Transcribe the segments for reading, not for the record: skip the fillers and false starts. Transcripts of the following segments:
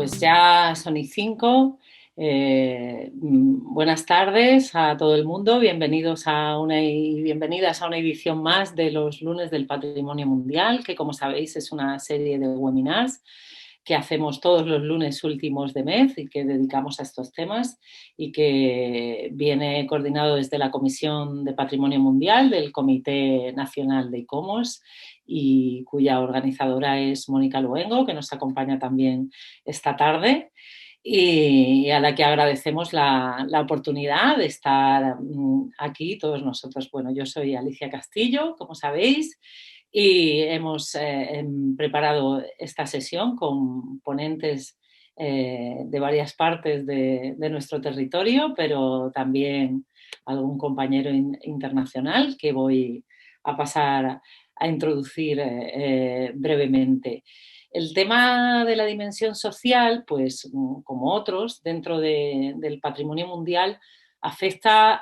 Pues ya son y 5. Buenas tardes a todo el mundo. Bienvenidas a una edición más de los lunes del Patrimonio Mundial, que como sabéis es una serie de webinars que hacemos todos los lunes últimos de mes y que dedicamos a estos temas y que viene coordinado desde la Comisión de Patrimonio Mundial del Comité Nacional de ICOMOS y cuya organizadora es Mónica Luengo, que nos acompaña también esta tarde y a la que agradecemos la oportunidad de estar aquí todos nosotros. Bueno, yo soy Alicia Castillo, como sabéis, y hemos preparado esta sesión con ponentes de varias partes de nuestro territorio, pero también algún compañero internacional que voy a pasar a introducir brevemente. El tema de la dimensión social, pues como otros dentro del patrimonio mundial, afecta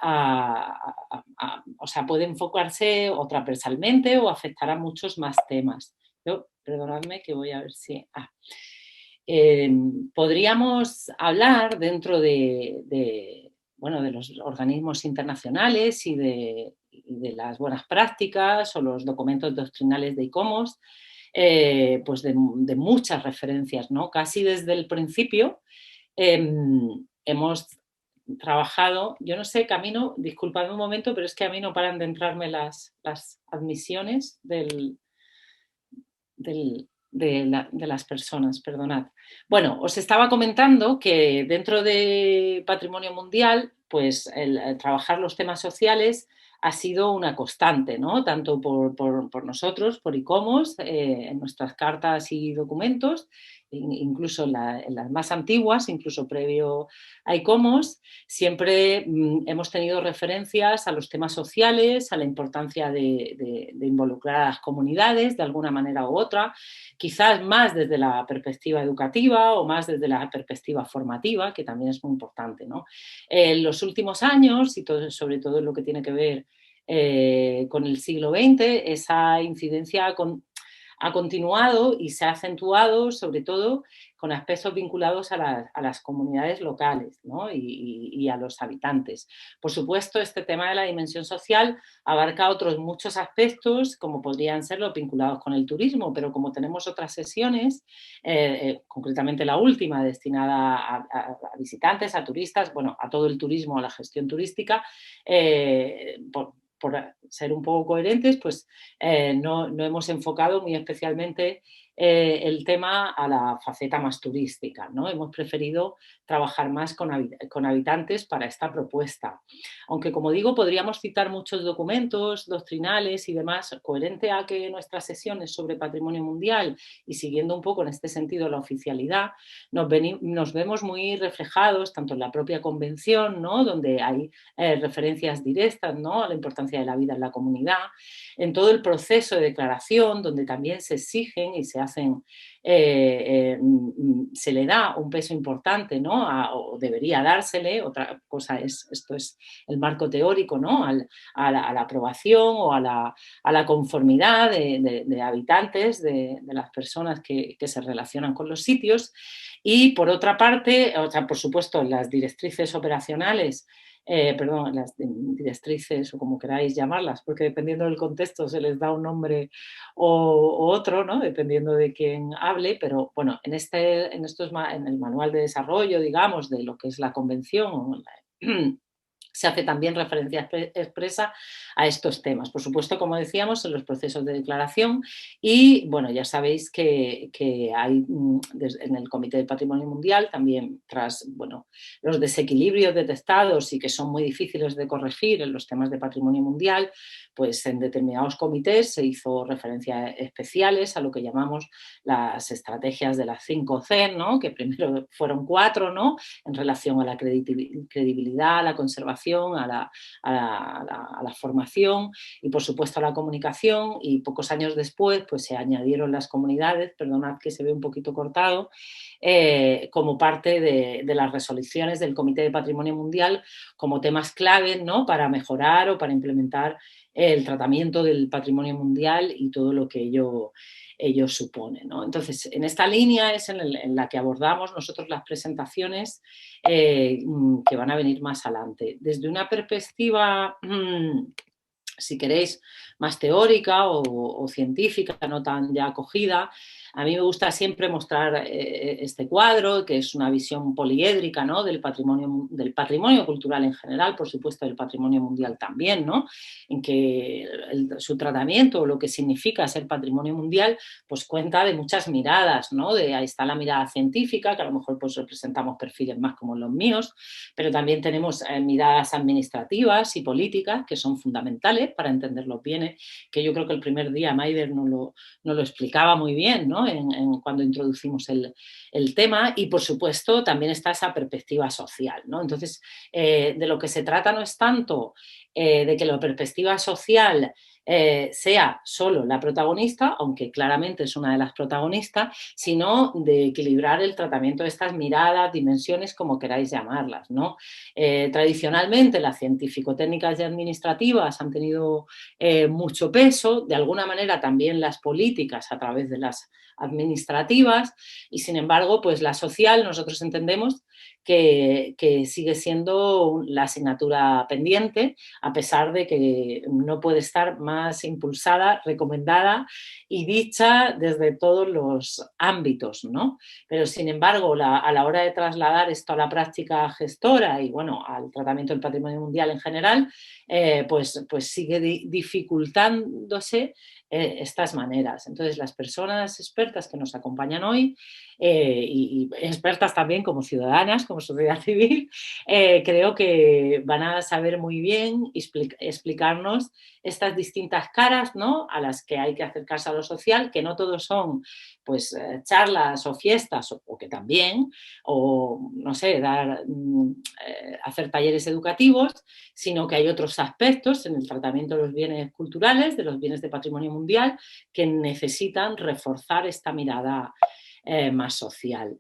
o sea, puede enfocarse o transversalmente o afectar a muchos más temas. Yo, perdonadme que voy a ver si... podríamos hablar dentro bueno, de los organismos internacionales y de las buenas prácticas o los documentos doctrinales de ICOMOS, pues de muchas referencias, ¿no? Casi desde el principio hemos trabajado, yo no sé, Camino, disculpadme un momento, pero es que a mí no paran de entrarme las admisiones de las personas, perdonad. Bueno, os estaba comentando que dentro de Patrimonio Mundial, pues el trabajar los temas sociales ha sido una constante, ¿no? Tanto por nosotros, por ICOMOS, en nuestras cartas y documentos, incluso en las más antiguas, incluso previo a ICOMOS, siempre hemos tenido referencias a los temas sociales, a la importancia de involucrar a las comunidades de alguna manera u otra, quizás más desde la perspectiva educativa o más desde la perspectiva formativa, que también es muy importante, ¿no? En los últimos años, y sobre todo en lo que tiene que ver con el siglo XX, esa incidencia ha continuado y se ha acentuado, sobre todo con aspectos vinculados a las comunidades locales, ¿no? y a los habitantes. Por supuesto, este tema de la dimensión social abarca otros muchos aspectos, como podrían ser los vinculados con el turismo, pero como tenemos otras sesiones, concretamente la última, destinada a visitantes, a turistas, bueno, a todo el turismo, a la gestión turística, por ser un poco coherentes, pues no hemos enfocado muy especialmente el tema a la faceta más turística, ¿no? Hemos preferido trabajar más con habitantes para esta propuesta. Aunque, como digo, podríamos citar muchos documentos doctrinales y demás, coherente a que nuestras sesiones sobre patrimonio mundial y siguiendo un poco en este sentido la oficialidad, nos vemos muy reflejados tanto en la propia convención, ¿no? Donde hay referencias directas, ¿no? A la importancia de la vida en la comunidad, en todo el proceso de declaración, donde también se exigen y se hacen, se le da un peso importante, ¿no? O debería dársele, otra cosa esto es el marco teórico, ¿no? A la aprobación o a la conformidad de habitantes, de las personas que se relacionan con los sitios. Y por otra parte, o sea, por supuesto, las directrices operacionales, perdón, las directrices o como queráis llamarlas, porque dependiendo del contexto se les da un nombre o otro, ¿no? Dependiendo de quién hable, pero bueno, en el manual de desarrollo, digamos, de lo que es la convención, se hace también referencia expresa a estos temas. Por supuesto, como decíamos, en los procesos de declaración y, bueno, ya sabéis que hay en el Comité del Patrimonio Mundial también tras, bueno, los desequilibrios detectados y que son muy difíciles de corregir en los temas de patrimonio mundial, pues en determinados comités se hizo referencias especiales a lo que llamamos las estrategias de las 5C, ¿no? Que primero fueron 4, ¿no? En relación a la credibilidad, a la conservación, a la formación y, por supuesto, a la comunicación. Y pocos años después, pues se añadieron las comunidades, perdonad que se ve un poquito cortado, como parte de las resoluciones del Comité de Patrimonio Mundial como temas clave, ¿no? Para mejorar o para implementar el tratamiento del patrimonio mundial y todo lo que ello ello supone, ¿no? Entonces, en esta línea es en la que abordamos nosotros las presentaciones que van a venir más adelante. Desde una perspectiva, si queréis, más teórica o científica, no tan ya acogida, a mí me gusta siempre mostrar este cuadro, que es una visión poliédrica, ¿no?, del patrimonio cultural en general, por supuesto del patrimonio mundial también, ¿no?, en que su tratamiento o lo que significa ser patrimonio mundial pues cuenta de muchas miradas, ¿no? Ahí está la mirada científica, que a lo mejor pues representamos perfiles más como los míos, pero también tenemos miradas administrativas y políticas que son fundamentales para entender los bienes, que yo creo que el primer día Maider nos lo explicaba muy bien, ¿no?, cuando introducimos el tema, y por supuesto también está esa perspectiva social, ¿no? Entonces, de lo que se trata no es tanto de que la perspectiva social sea solo la protagonista, aunque claramente es una de las protagonistas, sino de equilibrar el tratamiento de estas miradas, dimensiones, como queráis llamarlas, ¿no? Tradicionalmente las científico-técnicas y administrativas han tenido mucho peso, de alguna manera también las políticas a través de las administrativas, y sin embargo, pues la social nosotros entendemos que sigue siendo la asignatura pendiente, a pesar de que no puede estar más impulsada, recomendada y dicha desde todos los ámbitos, ¿no? Pero sin embargo, a la hora de trasladar esto a la práctica gestora y bueno, al tratamiento del patrimonio mundial en general, pues sigue dificultándose estas maneras. Entonces, las personas expertas que nos acompañan hoy, y expertas también como ciudadanas, como sociedad civil, creo que van a saber muy bien explicarnos estas distintas caras, ¿no?, a las que hay que acercarse a lo social, que no todos son pues charlas o fiestas, o que también, o no sé, hacer talleres educativos, sino que hay otros aspectos en el tratamiento de los bienes culturales, de los bienes de patrimonio mundial, que necesitan reforzar esta mirada más social.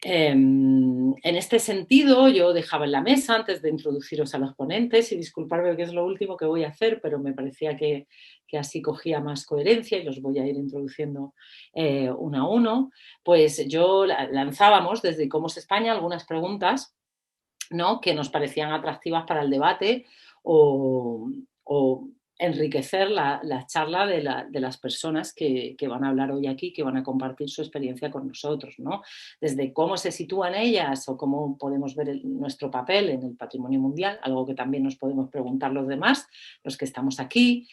En este sentido, yo dejaba en la mesa, antes de introduciros a los ponentes, y disculparme que es lo último que voy a hacer, pero me parecía que así cogía más coherencia y los voy a ir introduciendo uno a uno, pues yo lanzábamos desde ICOMOS España algunas preguntas, ¿no?, que nos parecían atractivas para el debate o enriquecer la charla de las personas que van a hablar hoy aquí, que van a compartir su experiencia con nosotros, ¿no? Desde cómo se sitúan ellas o cómo podemos ver nuestro papel en el patrimonio mundial, algo que también nos podemos preguntar los demás, los que estamos aquí.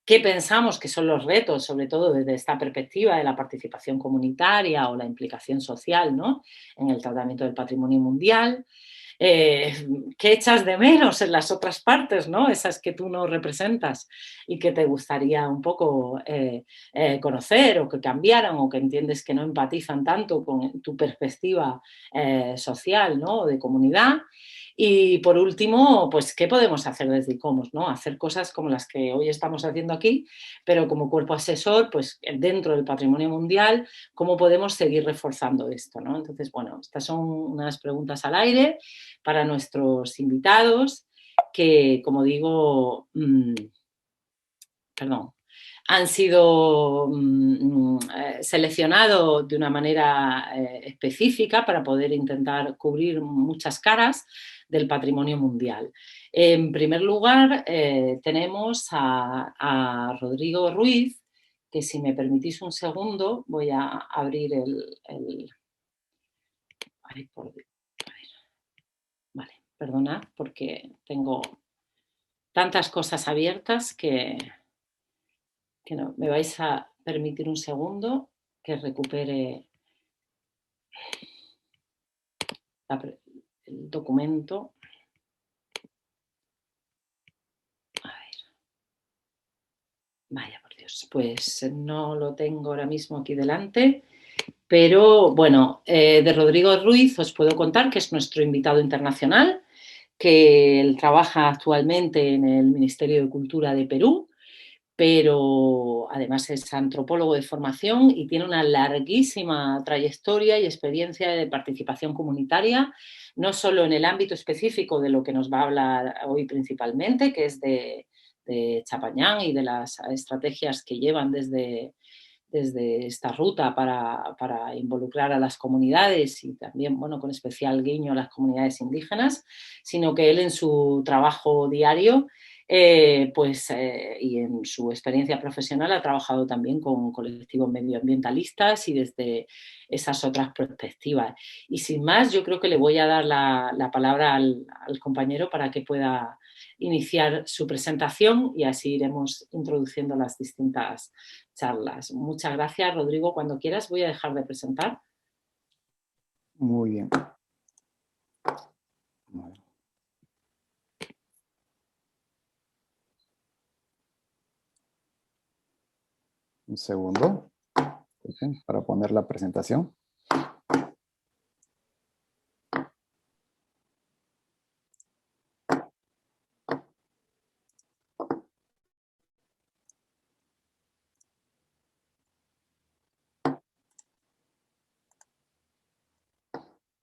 ¿Qué pensamos que son los retos, sobre todo desde esta perspectiva de la participación comunitaria o la implicación social, ¿no?, en el tratamiento del patrimonio mundial? ¿Qué echas de menos en las otras partes, ¿no?, esas que tú no representas y que te gustaría un poco conocer o que cambiaran o que entiendes que no empatizan tanto con tu perspectiva social, ¿no?, o de comunidad? Y por último, pues, ¿qué podemos hacer desde ICOMOS, ¿no? Hacer cosas como las que hoy estamos haciendo aquí, pero como cuerpo asesor, pues dentro del patrimonio mundial, ¿cómo podemos seguir reforzando esto, ¿no? Entonces, bueno, estas son unas preguntas al aire para nuestros invitados que, como digo, han sido seleccionados de una manera específica para poder intentar cubrir muchas caras del patrimonio mundial. En primer lugar, tenemos a Rodrigo Ruiz, que si me permitís un segundo, voy a abrir Ay, por Dios. A ver. Vale, perdonad porque tengo tantas cosas abiertas que no. Me vais a permitir un segundo que recupere el documento. A ver. Vaya por Dios, pues no lo tengo ahora mismo aquí delante, pero bueno, de Rodrigo Ruiz os puedo contar que es nuestro invitado internacional, que él trabaja actualmente en el Ministerio de Cultura de Perú, pero además es antropólogo de formación y tiene una larguísima trayectoria y experiencia de participación comunitaria, no solo en el ámbito específico de lo que nos va a hablar hoy principalmente, que es de Chapañán y de las estrategias que llevan desde desde esta ruta para involucrar a las comunidades y también, bueno, con especial guiño a las comunidades indígenas, sino que él en su trabajo diario y en su experiencia profesional ha trabajado también con colectivos medioambientalistas y desde esas otras perspectivas. Y sin más, yo creo que le voy a dar la palabra al compañero para que pueda iniciar su presentación y así iremos introduciendo las distintas charlas. Muchas gracias, Rodrigo. Cuando quieras voy a dejar de presentar. Muy bien. Un segundo para poner la presentación.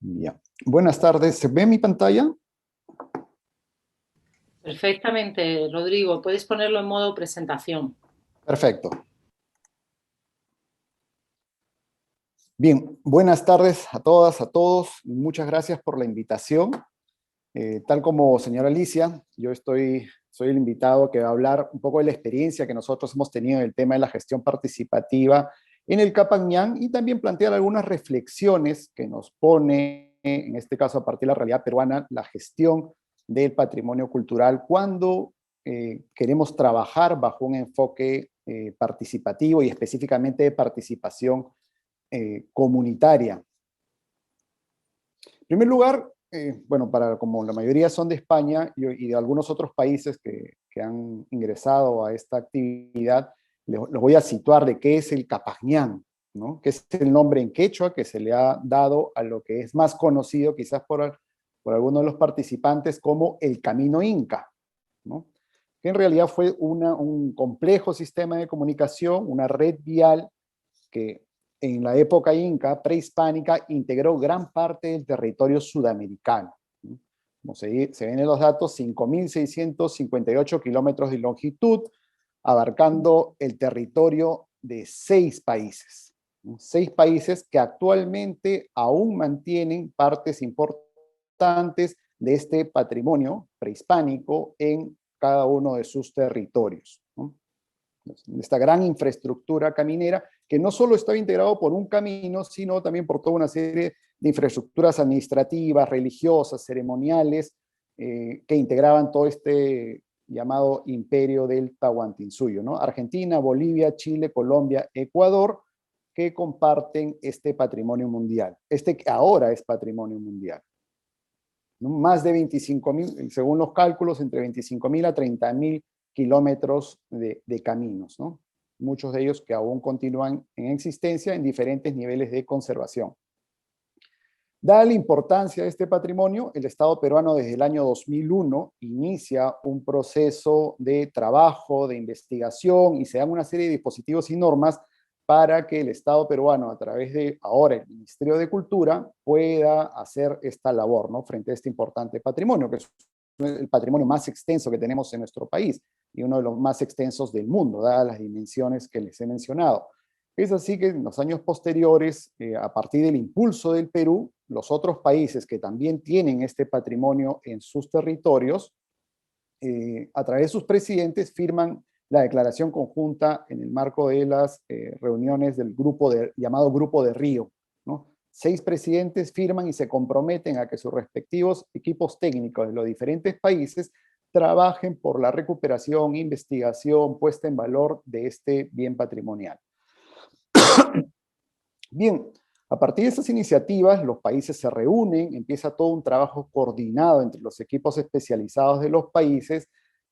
Ya. Buenas tardes. ¿Se ve mi pantalla? Perfectamente, Rodrigo. Puedes ponerlo en modo presentación. Perfecto. Bien, buenas tardes a todas, a todos. Muchas gracias por la invitación. Tal como señora Alicia, yo soy el invitado que va a hablar un poco de la experiencia que nosotros hemos tenido en el tema de la gestión participativa en el Capañán y también plantear algunas reflexiones que nos pone, en este caso a partir de la realidad peruana, la gestión del patrimonio cultural cuando queremos trabajar bajo un enfoque participativo y específicamente de participación comunitaria. En primer lugar, bueno, como la mayoría son de España y de algunos otros países que han ingresado a esta actividad, los voy a situar de qué es el Capañán, ¿no? Que es el nombre en quechua que se le ha dado a lo que es más conocido quizás por algunos de los participantes como el Camino Inca, ¿no? Que en realidad fue un complejo sistema de comunicación, una red vial que en la época inca prehispánica integró gran parte del territorio sudamericano. Como se ven en los datos, 5.658 kilómetros de longitud, abarcando el territorio de 6 países. 6 países que actualmente aún mantienen partes importantes de este patrimonio prehispánico en cada uno de sus territorios, ¿no? Esta gran infraestructura caminera que no solo estaba integrado por un camino, sino también por toda una serie de infraestructuras administrativas, religiosas, ceremoniales, que integraban todo este llamado imperio del Tahuantinsuyo, ¿no? Argentina, Bolivia, Chile, Colombia, Ecuador, que comparten este patrimonio mundial. Este que ahora es patrimonio mundial, ¿no? Más de 25.000, según los cálculos, entre 25.000 a 30.000 kilómetros de caminos, ¿no? Muchos de ellos que aún continúan en existencia en diferentes niveles de conservación. Dada la importancia de este patrimonio, el Estado peruano desde el año 2001 inicia un proceso de trabajo, de investigación y se dan una serie de dispositivos y normas para que el Estado peruano, a través de ahora el Ministerio de Cultura, pueda hacer esta labor, ¿no? Frente a este importante patrimonio, que es el patrimonio más extenso que tenemos en nuestro país y uno de los más extensos del mundo, dadas las dimensiones que les he mencionado. Es así que en los años posteriores, a partir del impulso del Perú, los otros países que también tienen este patrimonio en sus territorios, a través de sus presidentes, firman la declaración conjunta en el marco de las reuniones del llamado Grupo de Río, ¿no? 6 presidentes firman y se comprometen a que sus respectivos equipos técnicos de los diferentes países trabajen por la recuperación, investigación, puesta en valor de este bien patrimonial. Bien, a partir de estas iniciativas, los países se reúnen, empieza todo un trabajo coordinado entre los equipos especializados de los países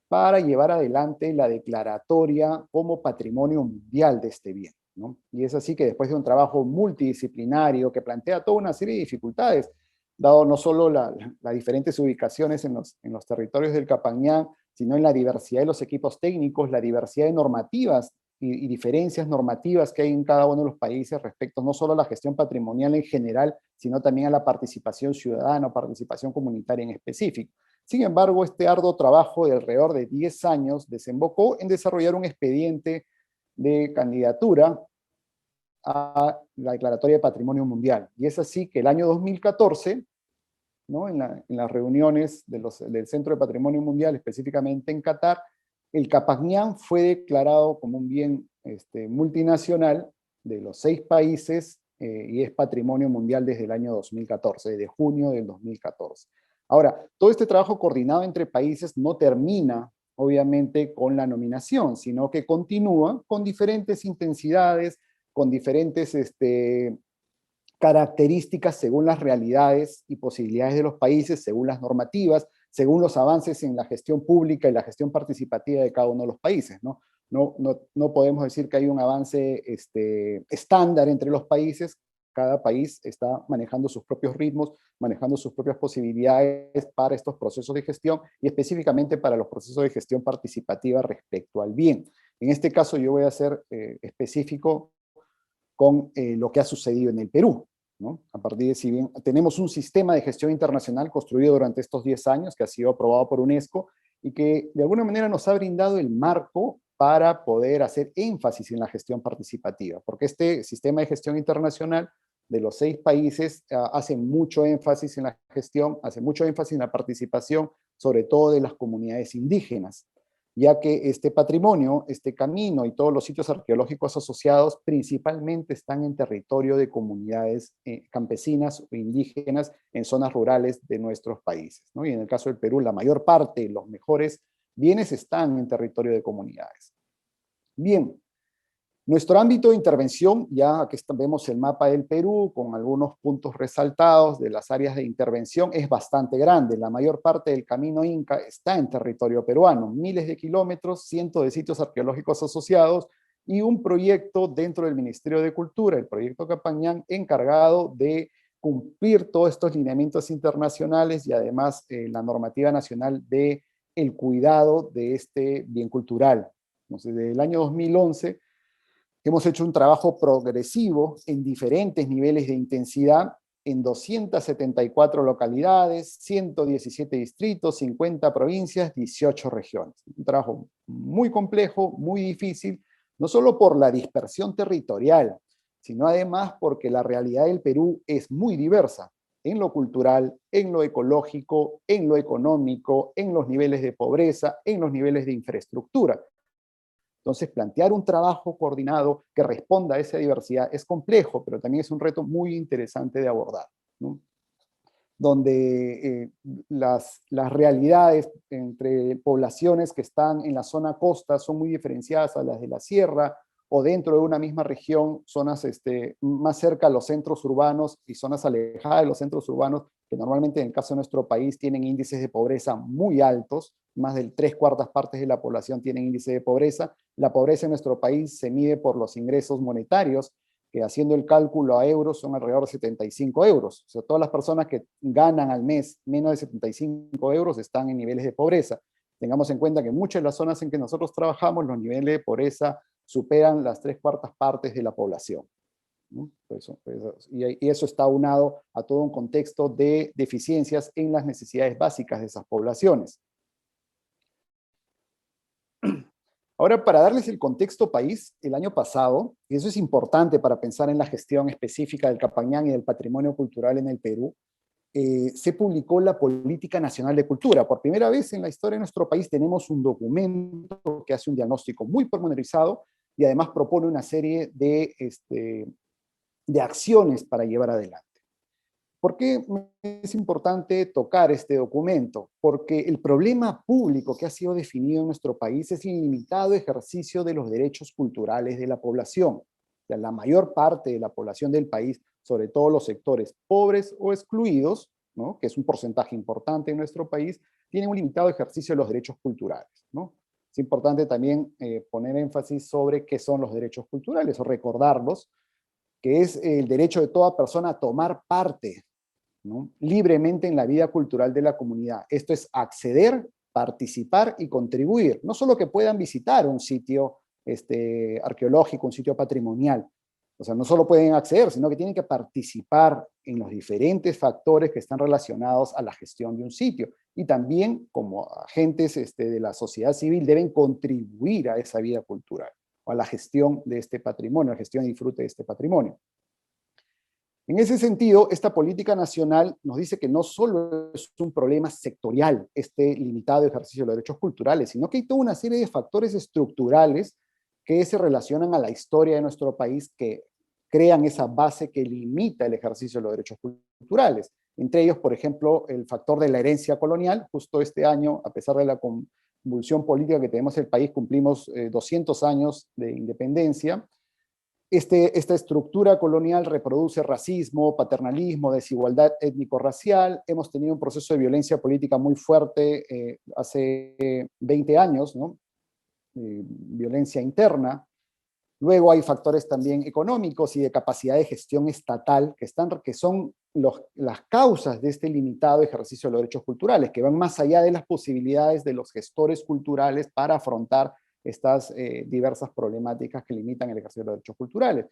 para llevar adelante la declaratoria como patrimonio mundial de este bien, ¿no? Y es así que después de un trabajo multidisciplinario que plantea toda una serie de dificultades, dado no solo las diferentes ubicaciones en los territorios del Capañán, sino en la diversidad de los equipos técnicos, la diversidad de normativas y diferencias normativas que hay en cada uno de los países respecto no solo a la gestión patrimonial en general, sino también a la participación ciudadana o participación comunitaria en específico. Sin embargo, este arduo trabajo de alrededor de 10 años desembocó en desarrollar un expediente de candidatura a la Declaratoria de Patrimonio Mundial. Y es así que el año 2014, ¿no? en las reuniones del Centro de Patrimonio Mundial, específicamente en Qatar, el Capañán fue declarado como un bien multinacional de los 6 países y es patrimonio mundial desde el año 2014, desde junio del 2014. Ahora, todo este trabajo coordinado entre países no termina, obviamente, con la nominación, sino que continúa con diferentes intensidades, con diferentes características según las realidades y posibilidades de los países, según las normativas, según los avances en la gestión pública y la gestión participativa de cada uno de los países, ¿no? No podemos decir que hay un avance estándar entre los países. Cada país está manejando sus propios ritmos, manejando sus propias posibilidades para estos procesos de gestión y específicamente para los procesos de gestión participativa respecto al bien. En este caso yo voy a ser específico con lo que ha sucedido en el Perú, ¿no? A partir de, si bien tenemos un sistema de gestión internacional construido durante estos 10 años que ha sido aprobado por UNESCO y que de alguna manera nos ha brindado el marco para poder hacer énfasis en la gestión participativa, porque este sistema de gestión internacional de los 6 países hace mucho énfasis en la gestión, hace mucho énfasis en la participación, sobre todo de las comunidades indígenas, ya que este patrimonio, este camino y todos los sitios arqueológicos asociados principalmente están en territorio de comunidades campesinas o indígenas en zonas rurales de nuestros países, ¿no? Y en el caso del Perú, la mayor parte, los mejores bienes están en territorio de comunidades. Bien, nuestro ámbito de intervención, ya aquí vemos el mapa del Perú con algunos puntos resaltados de las áreas de intervención, es bastante grande. La mayor parte del camino Inca está en territorio peruano, miles de kilómetros, cientos de sitios arqueológicos asociados y un proyecto dentro del Ministerio de Cultura, el proyecto Capañán, encargado de cumplir todos estos lineamientos internacionales y además la normativa nacional de el cuidado de este bien cultural. Entonces, desde el año 2011, hemos hecho un trabajo progresivo en diferentes niveles de intensidad en 274 localidades, 117 distritos, 50 provincias, 18 regiones. Un trabajo muy complejo, muy difícil, no solo por la dispersión territorial, sino además porque la realidad del Perú es muy diversa en lo cultural, en lo ecológico, en lo económico, en los niveles de pobreza, en los niveles de infraestructura. Entonces, plantear un trabajo coordinado que responda a esa diversidad es complejo, pero también es un reto muy interesante de abordar, ¿no? Donde las realidades entre poblaciones que están en la zona costa son muy diferenciadas a las de la sierra, o dentro de una misma región, zonas más cerca a los centros urbanos y zonas alejadas de los centros urbanos, que normalmente en el caso de nuestro país tienen índices de pobreza muy altos, más del 3/4 partes de la población tienen índice de pobreza. La pobreza en nuestro país se mide por los ingresos monetarios, que haciendo el cálculo a euros son alrededor de 75 euros. O sea, todas las personas que ganan al mes menos de 75 euros están en niveles de pobreza. Tengamos en cuenta que muchas de las zonas en que nosotros trabajamos, los niveles de pobreza superan las 3/4 partes de la población, ¿no? Y eso está aunado a todo un contexto de deficiencias en las necesidades básicas de esas poblaciones. Ahora, para darles el contexto país, el año pasado, y eso es importante para pensar en la gestión específica del Capañán y del patrimonio cultural en el Perú, se publicó la Política Nacional de Cultura. Por primera vez en la historia de nuestro país tenemos un documento que hace un diagnóstico muy pormenorizado y además propone una serie de acciones para llevar adelante. ¿Por qué es importante tocar este documento? Porque el problema público que ha sido definido en nuestro país es el ilimitado ejercicio de los derechos culturales de la población. O sea, la mayor parte de la población del país, sobre todo los sectores pobres o excluidos, ¿no?, que es un porcentaje importante en nuestro país, tienen un limitado ejercicio de los derechos culturales, ¿no? Es importante también poner énfasis sobre qué son los derechos culturales o recordarlos, que es el derecho de toda persona a tomar parte, ¿no?, libremente en la vida cultural de la comunidad. Esto es acceder, participar y contribuir. No solo que puedan visitar un sitio arqueológico, un sitio patrimonial. O sea, no solo pueden acceder, sino que tienen que participar en los diferentes factores que están relacionados a la gestión de un sitio. Y también, como agentes de la sociedad civil, deben contribuir a esa vida cultural. a la gestión de este patrimonio, a la gestión y disfrute de este patrimonio. En ese sentido, esta política nacional nos dice que no solo es un problema sectorial, este limitado ejercicio de los derechos culturales, sino que hay toda una serie de factores estructurales que se relacionan a la historia de nuestro país, que crean esa base que limita el ejercicio de los derechos culturales. Entre ellos, por ejemplo, el factor de la herencia colonial. Justo este año, a pesar de la convulsión política que tenemos en el país, cumplimos 200 años de independencia. Esta estructura colonial reproduce racismo, paternalismo, desigualdad étnico-racial. Hemos tenido un proceso de violencia política muy fuerte hace 20 años, ¿no? Violencia interna. Luego hay factores también económicos y de capacidad de gestión estatal que son las causas de este limitado ejercicio de los derechos culturales, que van más allá de las posibilidades de los gestores culturales para afrontar estas diversas problemáticas que limitan el ejercicio de los derechos culturales.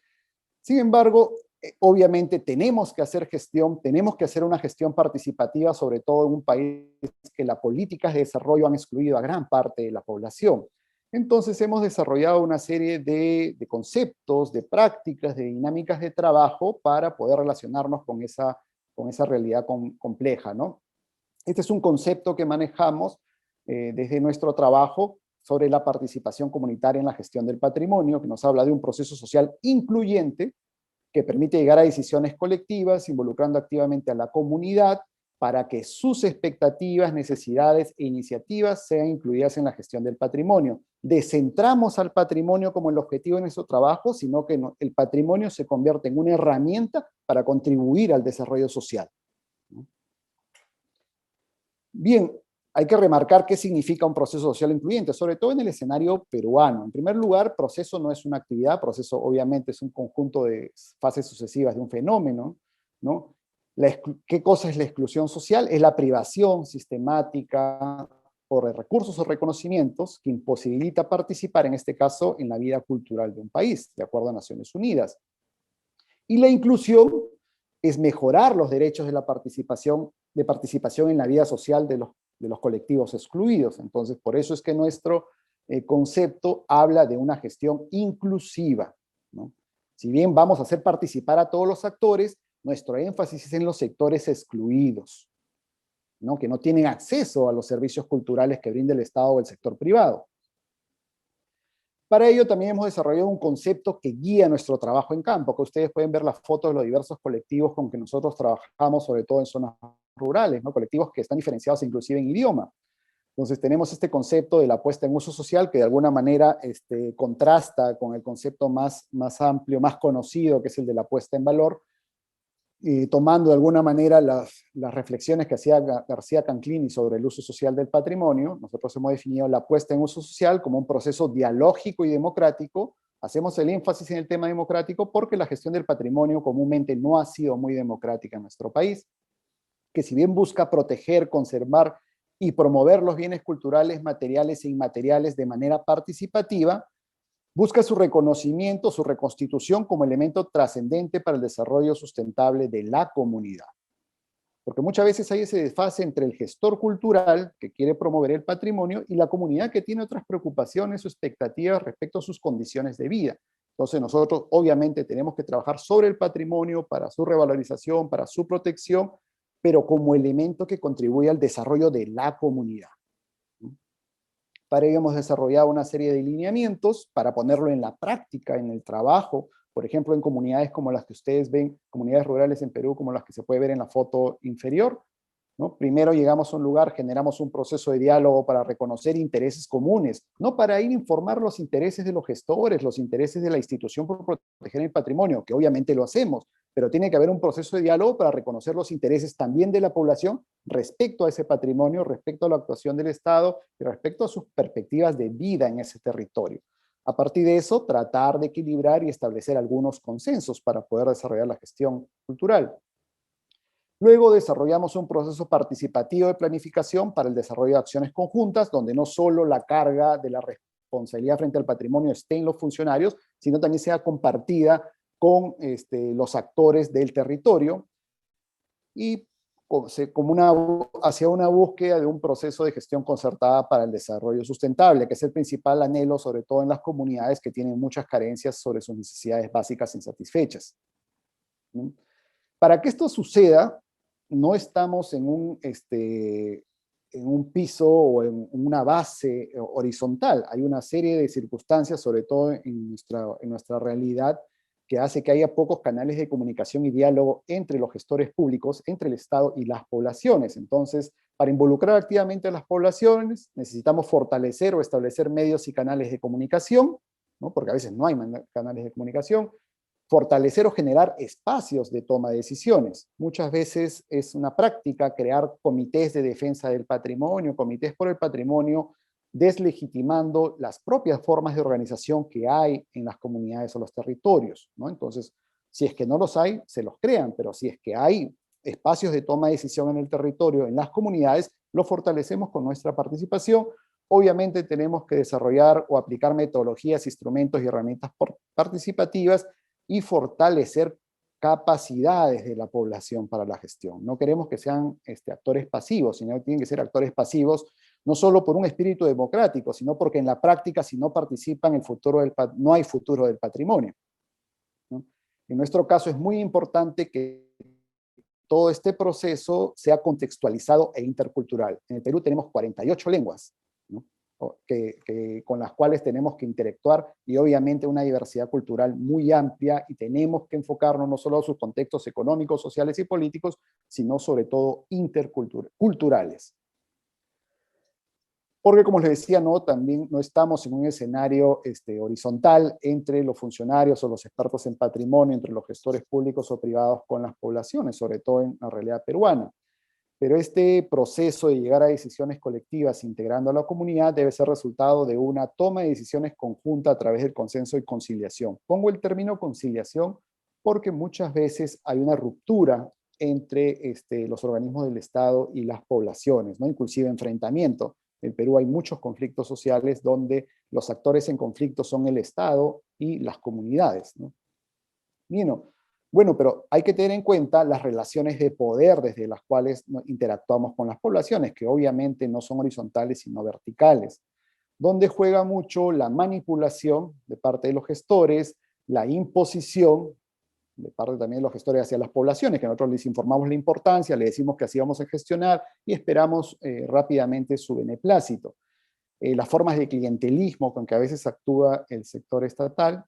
Sin embargo, obviamente tenemos que hacer gestión, tenemos que hacer una gestión participativa, sobre todo en un país que las políticas de desarrollo han excluido a gran parte de la población. Entonces hemos desarrollado una serie de conceptos, de prácticas, de dinámicas de trabajo para poder relacionarnos con esa realidad compleja, ¿no? Este es un concepto que manejamos desde nuestro trabajo sobre la participación comunitaria en la gestión del patrimonio, que nos habla de un proceso social incluyente que permite llegar a decisiones colectivas, involucrando activamente a la comunidad para que sus expectativas, necesidades e iniciativas sean incluidas en la gestión del patrimonio. Descentramos al patrimonio como el objetivo de nuestro trabajo, sino que el patrimonio se convierte en una herramienta para contribuir al desarrollo social. Bien, hay que remarcar qué significa un proceso social incluyente, sobre todo en el escenario peruano. En primer lugar, proceso no es una actividad, proceso obviamente es un conjunto de fases sucesivas de un fenómeno, ¿no? ¿Qué cosa es la exclusión social? Es la privación sistemática por recursos o reconocimientos que imposibilita participar, en este caso, en la vida cultural de un país, de acuerdo a Naciones Unidas. Y la inclusión es mejorar los derechos de participación en la vida social de los colectivos excluidos. Entonces, por eso es que nuestro concepto habla de una gestión inclusiva, ¿no? Si bien vamos a hacer participar a todos los actores, nuestro énfasis es en los sectores excluidos, ¿no? Que no tienen acceso a los servicios culturales que brinda el Estado o el sector privado. Para ello también hemos desarrollado un concepto que guía nuestro trabajo en campo, que ustedes pueden ver las fotos de los diversos colectivos con que nosotros trabajamos, sobre todo en zonas rurales, ¿no? Colectivos que están diferenciados inclusive en idioma. Entonces tenemos este concepto de la puesta en uso social que de alguna manera contrasta con el concepto más amplio, más conocido, que es el de la puesta en valor, tomando de alguna manera las reflexiones que hacía García Canclini sobre el uso social del patrimonio. Nosotros hemos definido la puesta en uso social como un proceso dialógico y democrático. Hacemos el énfasis en el tema democrático porque la gestión del patrimonio comúnmente no ha sido muy democrática en nuestro país, que si bien busca proteger, conservar y promover los bienes culturales, materiales e inmateriales de manera participativa, busca su reconocimiento, su reconstitución como elemento trascendente para el desarrollo sustentable de la comunidad. Porque muchas veces hay ese desfase entre el gestor cultural que quiere promover el patrimonio y la comunidad que tiene otras preocupaciones o expectativas respecto a sus condiciones de vida. Entonces nosotros obviamente tenemos que trabajar sobre el patrimonio para su revalorización, para su protección, pero como elemento que contribuye al desarrollo de la comunidad. Para ello hemos desarrollado una serie de lineamientos para ponerlo en la práctica, en el trabajo, por ejemplo, en comunidades como las que ustedes ven, comunidades rurales en Perú, como las que se puede ver en la foto inferior, ¿no? Primero llegamos a un lugar, generamos un proceso de diálogo para reconocer intereses comunes, no para ir a informar los intereses de los gestores, los intereses de la institución por proteger el patrimonio, que obviamente lo hacemos, pero tiene que haber un proceso de diálogo para reconocer los intereses también de la población respecto a ese patrimonio, respecto a la actuación del Estado y respecto a sus perspectivas de vida en ese territorio. A partir de eso, tratar de equilibrar y establecer algunos consensos para poder desarrollar la gestión cultural. Luego desarrollamos un proceso participativo de planificación para el desarrollo de acciones conjuntas, donde no solo la carga de la responsabilidad frente al patrimonio esté en los funcionarios, sino también sea compartida con los actores del territorio. Y hacia una búsqueda de un proceso de gestión concertada para el desarrollo sustentable, que es el principal anhelo, sobre todo en las comunidades que tienen muchas carencias sobre sus necesidades básicas insatisfechas, ¿no? Para que esto suceda, no estamos en un piso o en una base horizontal. Hay una serie de circunstancias, sobre todo en nuestra realidad, que hace que haya pocos canales de comunicación y diálogo entre los gestores públicos, entre el Estado y las poblaciones. Entonces, para involucrar activamente a las poblaciones, necesitamos fortalecer o establecer medios y canales de comunicación, ¿no? Porque a veces no hay canales de comunicación. Fortalecer o generar espacios de toma de decisiones. Muchas veces es una práctica crear comités de defensa del patrimonio, comités por el patrimonio, deslegitimando las propias formas de organización que hay en las comunidades o los territorios, ¿no? Entonces, si es que no los hay, se los crean, pero si es que hay espacios de toma de decisión en el territorio, en las comunidades, los fortalecemos con nuestra participación. Obviamente tenemos que desarrollar o aplicar metodologías, instrumentos y herramientas participativas y fortalecer capacidades de la población para la gestión. No queremos que sean actores pasivos, sino que tienen que ser actores pasivos no solo por un espíritu democrático, sino porque en la práctica, si no participan, no hay futuro del patrimonio, ¿no? En nuestro caso es muy importante que todo este proceso sea contextualizado e intercultural. En el Perú tenemos 48 lenguas, ¿no? Con las cuales tenemos que interactuar, y obviamente una diversidad cultural muy amplia, y tenemos que enfocarnos no solo a sus contextos económicos, sociales y políticos, sino sobre todo interculturales. Porque, como les decía, también no estamos en un escenario horizontal entre los funcionarios o los expertos en patrimonio, entre los gestores públicos o privados con las poblaciones, sobre todo en la realidad peruana. Pero este proceso de llegar a decisiones colectivas integrando a la comunidad debe ser resultado de una toma de decisiones conjunta a través del consenso y conciliación. Pongo el término conciliación porque muchas veces hay una ruptura entre los organismos del Estado y las poblaciones, ¿no? Inclusive enfrentamiento. En Perú hay muchos conflictos sociales donde los actores en conflicto son el Estado y las comunidades, ¿no? Bueno, pero hay que tener en cuenta las relaciones de poder desde las cuales interactuamos con las poblaciones, que obviamente no son horizontales sino verticales, donde juega mucho la manipulación de parte de los gestores, la imposición de parte también de los gestores hacia las poblaciones, que nosotros les informamos la importancia, les decimos que así vamos a gestionar y esperamos rápidamente su beneplácito. Las formas de clientelismo con que a veces actúa el sector estatal,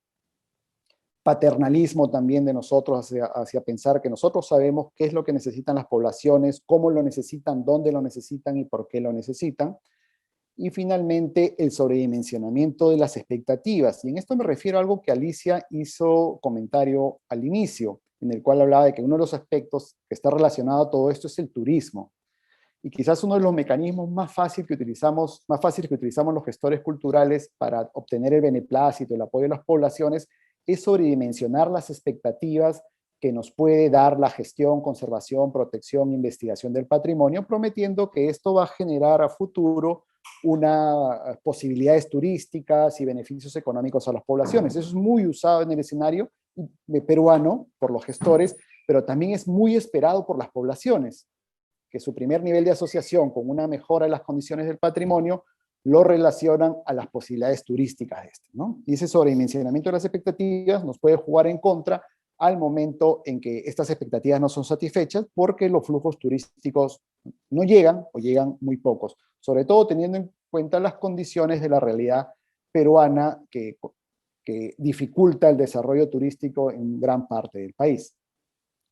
paternalismo también de nosotros hacia pensar que nosotros sabemos qué es lo que necesitan las poblaciones, cómo lo necesitan, dónde lo necesitan y por qué lo necesitan. Y finalmente, el sobredimensionamiento de las expectativas. Y en esto me refiero a algo que Alicia hizo comentario al inicio, en el cual hablaba de que uno de los aspectos que está relacionado a todo esto es el turismo. Y quizás uno de los mecanismos más fáciles que utilizamos los gestores culturales para obtener el beneplácito, el apoyo de las poblaciones, es sobredimensionar las expectativas que nos puede dar la gestión, conservación, protección e investigación del patrimonio, prometiendo que esto va a generar a futuro unas posibilidades turísticas y beneficios económicos a las poblaciones. Eso es muy usado en el escenario peruano por los gestores, pero también es muy esperado por las poblaciones, que su primer nivel de asociación con una mejora de las condiciones del patrimonio lo relacionan a las posibilidades turísticas de este, ¿no? Y ese sobredimensionamiento de las expectativas nos puede jugar en contra al momento en que estas expectativas no son satisfechas porque los flujos turísticos no llegan o llegan muy pocos, sobre todo teniendo en cuenta las condiciones de la realidad peruana que dificulta el desarrollo turístico en gran parte del país.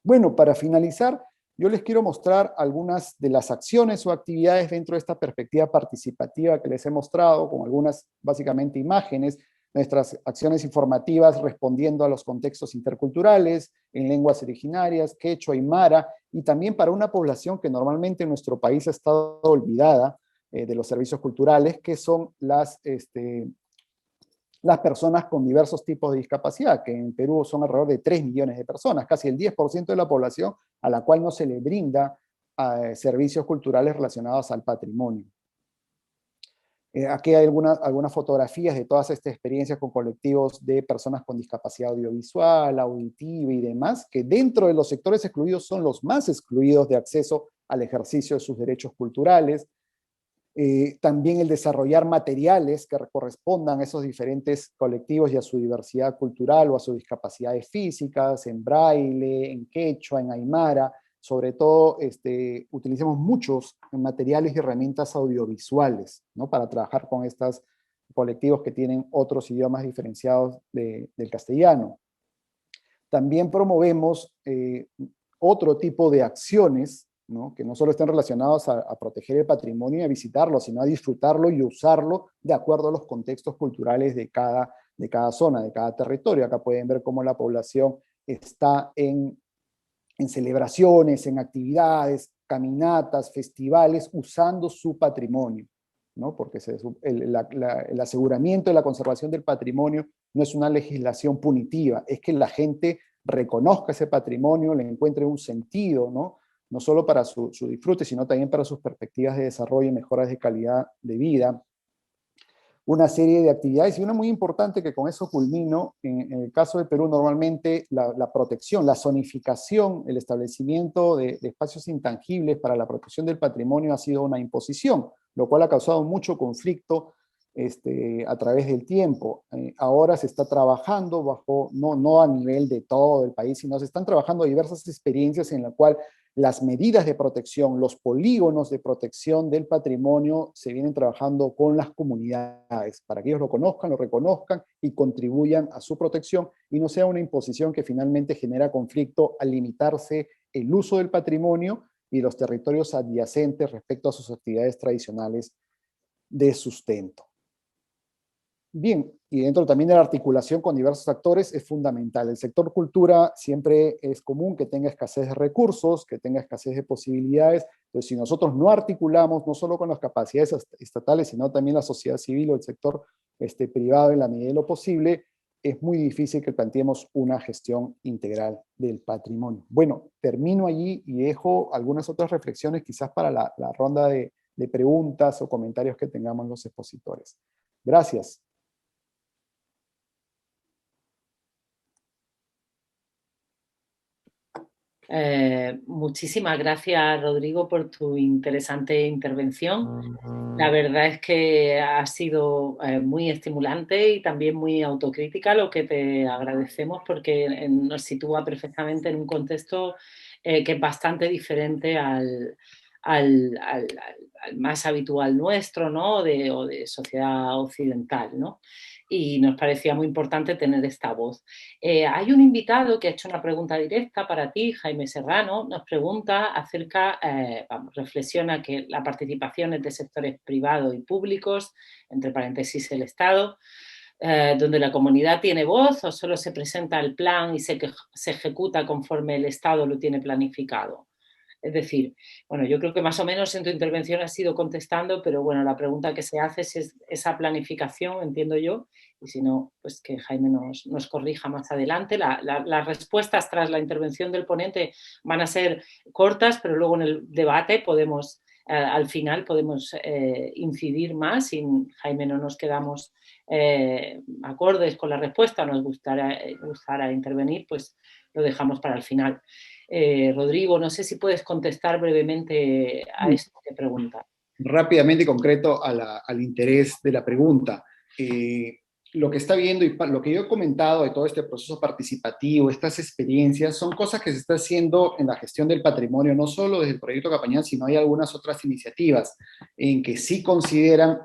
Bueno, para finalizar, yo les quiero mostrar algunas de las acciones o actividades dentro de esta perspectiva participativa que les he mostrado, con algunas básicamente imágenes, nuestras acciones informativas respondiendo a los contextos interculturales, en lenguas originarias, quechua, aymara, y también para una población que normalmente en nuestro país ha estado olvidada de los servicios culturales, que son las personas con diversos tipos de discapacidad, que en Perú son alrededor de 3 millones de personas, casi el 10% de la población a la cual no se le brinda servicios culturales relacionados al patrimonio. Aquí hay algunas fotografías de todas estas experiencias con colectivos de personas con discapacidad audiovisual, auditiva y demás, que dentro de los sectores excluidos son los más excluidos de acceso al ejercicio de sus derechos culturales. También el desarrollar materiales que correspondan a esos diferentes colectivos y a su diversidad cultural o a sus discapacidades físicas, en braille, en quechua, en aymara. Sobre todo, utilicemos muchos materiales y herramientas audiovisuales, ¿no? Para trabajar con estos colectivos que tienen otros idiomas diferenciados del castellano. También promovemos otro tipo de acciones, ¿no? Que no solo estén relacionados a proteger el patrimonio y a visitarlo, sino a disfrutarlo y usarlo de acuerdo a los contextos culturales de cada zona, de cada territorio. Acá pueden ver cómo la población está en celebraciones, en actividades, caminatas, festivales, usando su patrimonio, ¿no? Porque el aseguramiento de la conservación del patrimonio no es una legislación punitiva, es que la gente reconozca ese patrimonio, le encuentre un sentido, ¿no? No solo para su disfrute, sino también para sus perspectivas de desarrollo y mejoras de calidad de vida. Una serie de actividades, y una muy importante que con eso culmino, en el caso de Perú normalmente la protección, la zonificación, el establecimiento de espacios intangibles para la protección del patrimonio ha sido una imposición, lo cual ha causado mucho conflicto a través del tiempo. Ahora se está trabajando bajo, no a nivel de todo el país, sino se están trabajando diversas experiencias en la cual las medidas de protección, los polígonos de protección del patrimonio se vienen trabajando con las comunidades para que ellos lo conozcan, lo reconozcan y contribuyan a su protección y no sea una imposición que finalmente genera conflicto al limitarse el uso del patrimonio y los territorios adyacentes respecto a sus actividades tradicionales de sustento. Bien, y dentro también de la articulación con diversos actores es fundamental. El sector cultura siempre es común que tenga escasez de recursos, que tenga escasez de posibilidades. Entonces, si nosotros no articulamos, no solo con las capacidades estatales, sino también la sociedad civil o el sector privado en la medida de lo posible, es muy difícil que planteemos una gestión integral del patrimonio. Bueno, termino allí y dejo algunas otras reflexiones quizás para la ronda de preguntas o comentarios que tengamos los expositores. Gracias. Muchísimas gracias, Rodrigo, por tu interesante intervención. La verdad es que ha sido muy estimulante y también muy autocrítica, lo que te agradecemos porque nos sitúa perfectamente en un contexto que es bastante diferente al más habitual nuestro, ¿no? O de sociedad occidental, ¿no? Y nos parecía muy importante tener esta voz. Hay un invitado que ha hecho una pregunta directa para ti, Jaime Serrano, nos pregunta acerca, reflexiona que la participación es de sectores privados y públicos, entre paréntesis el Estado, donde la comunidad tiene voz o solo se presenta el plan y se ejecuta conforme el Estado lo tiene planificado. Es decir, bueno, yo creo que más o menos en tu intervención has ido contestando, pero bueno, la pregunta que se hace es esa planificación, entiendo yo, y si no, pues que Jaime nos corrija más adelante. Las respuestas tras la intervención del ponente van a ser cortas, pero luego en el debate podemos, al final podemos incidir más y Jaime no nos quedamos acordes con la respuesta, nos gustara intervenir, pues lo dejamos para el final. Rodrigo, no sé si puedes contestar brevemente a esto que pregunta. Rápidamente y concreto al interés de la pregunta. Lo que está viendo y lo que yo he comentado de todo este proceso participativo, estas experiencias, son cosas que se está haciendo en la gestión del patrimonio, no solo desde el proyecto Capañán, sino hay algunas otras iniciativas en que sí consideran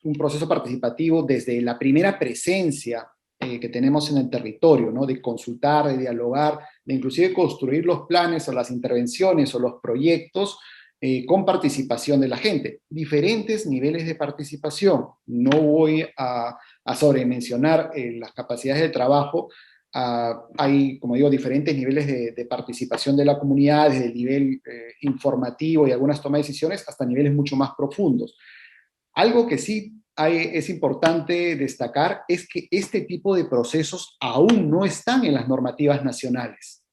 un proceso participativo desde la primera presencia que tenemos en el territorio, ¿no? De consultar, de dialogar, de inclusive construir los planes o las intervenciones o los proyectos con participación de la gente. Diferentes niveles de participación. No voy a sobremencionar las capacidades de trabajo. Hay, como digo, diferentes niveles de participación de la comunidad, desde el nivel informativo y algunas tomas de decisiones hasta niveles mucho más profundos. Algo que sí es importante destacar es que este tipo de procesos aún no están en las normativas nacionales,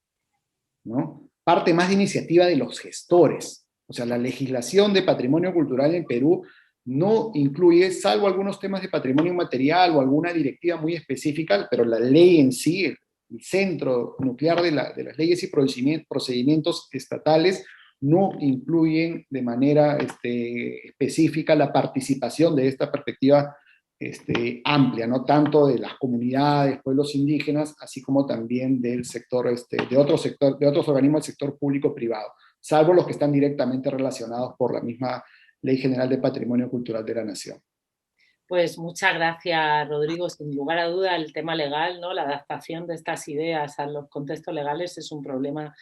¿no? Parte más de iniciativa de los gestores. O sea, la legislación de patrimonio cultural en Perú no incluye, salvo algunos temas de patrimonio material o alguna directiva muy específica, pero la ley en sí, el centro nuclear de las leyes y procedimientos estatales, no incluyen de manera específica la participación de esta perspectiva amplia, no tanto de las comunidades, pueblos indígenas, así como también del sector, de otros organismos del sector público-privado, salvo los que están directamente relacionados por la misma Ley General de Patrimonio Cultural de la Nación. Pues muchas gracias, Rodrigo. Sin lugar a duda, el tema legal, ¿no? La adaptación de estas ideas a los contextos legales es un problema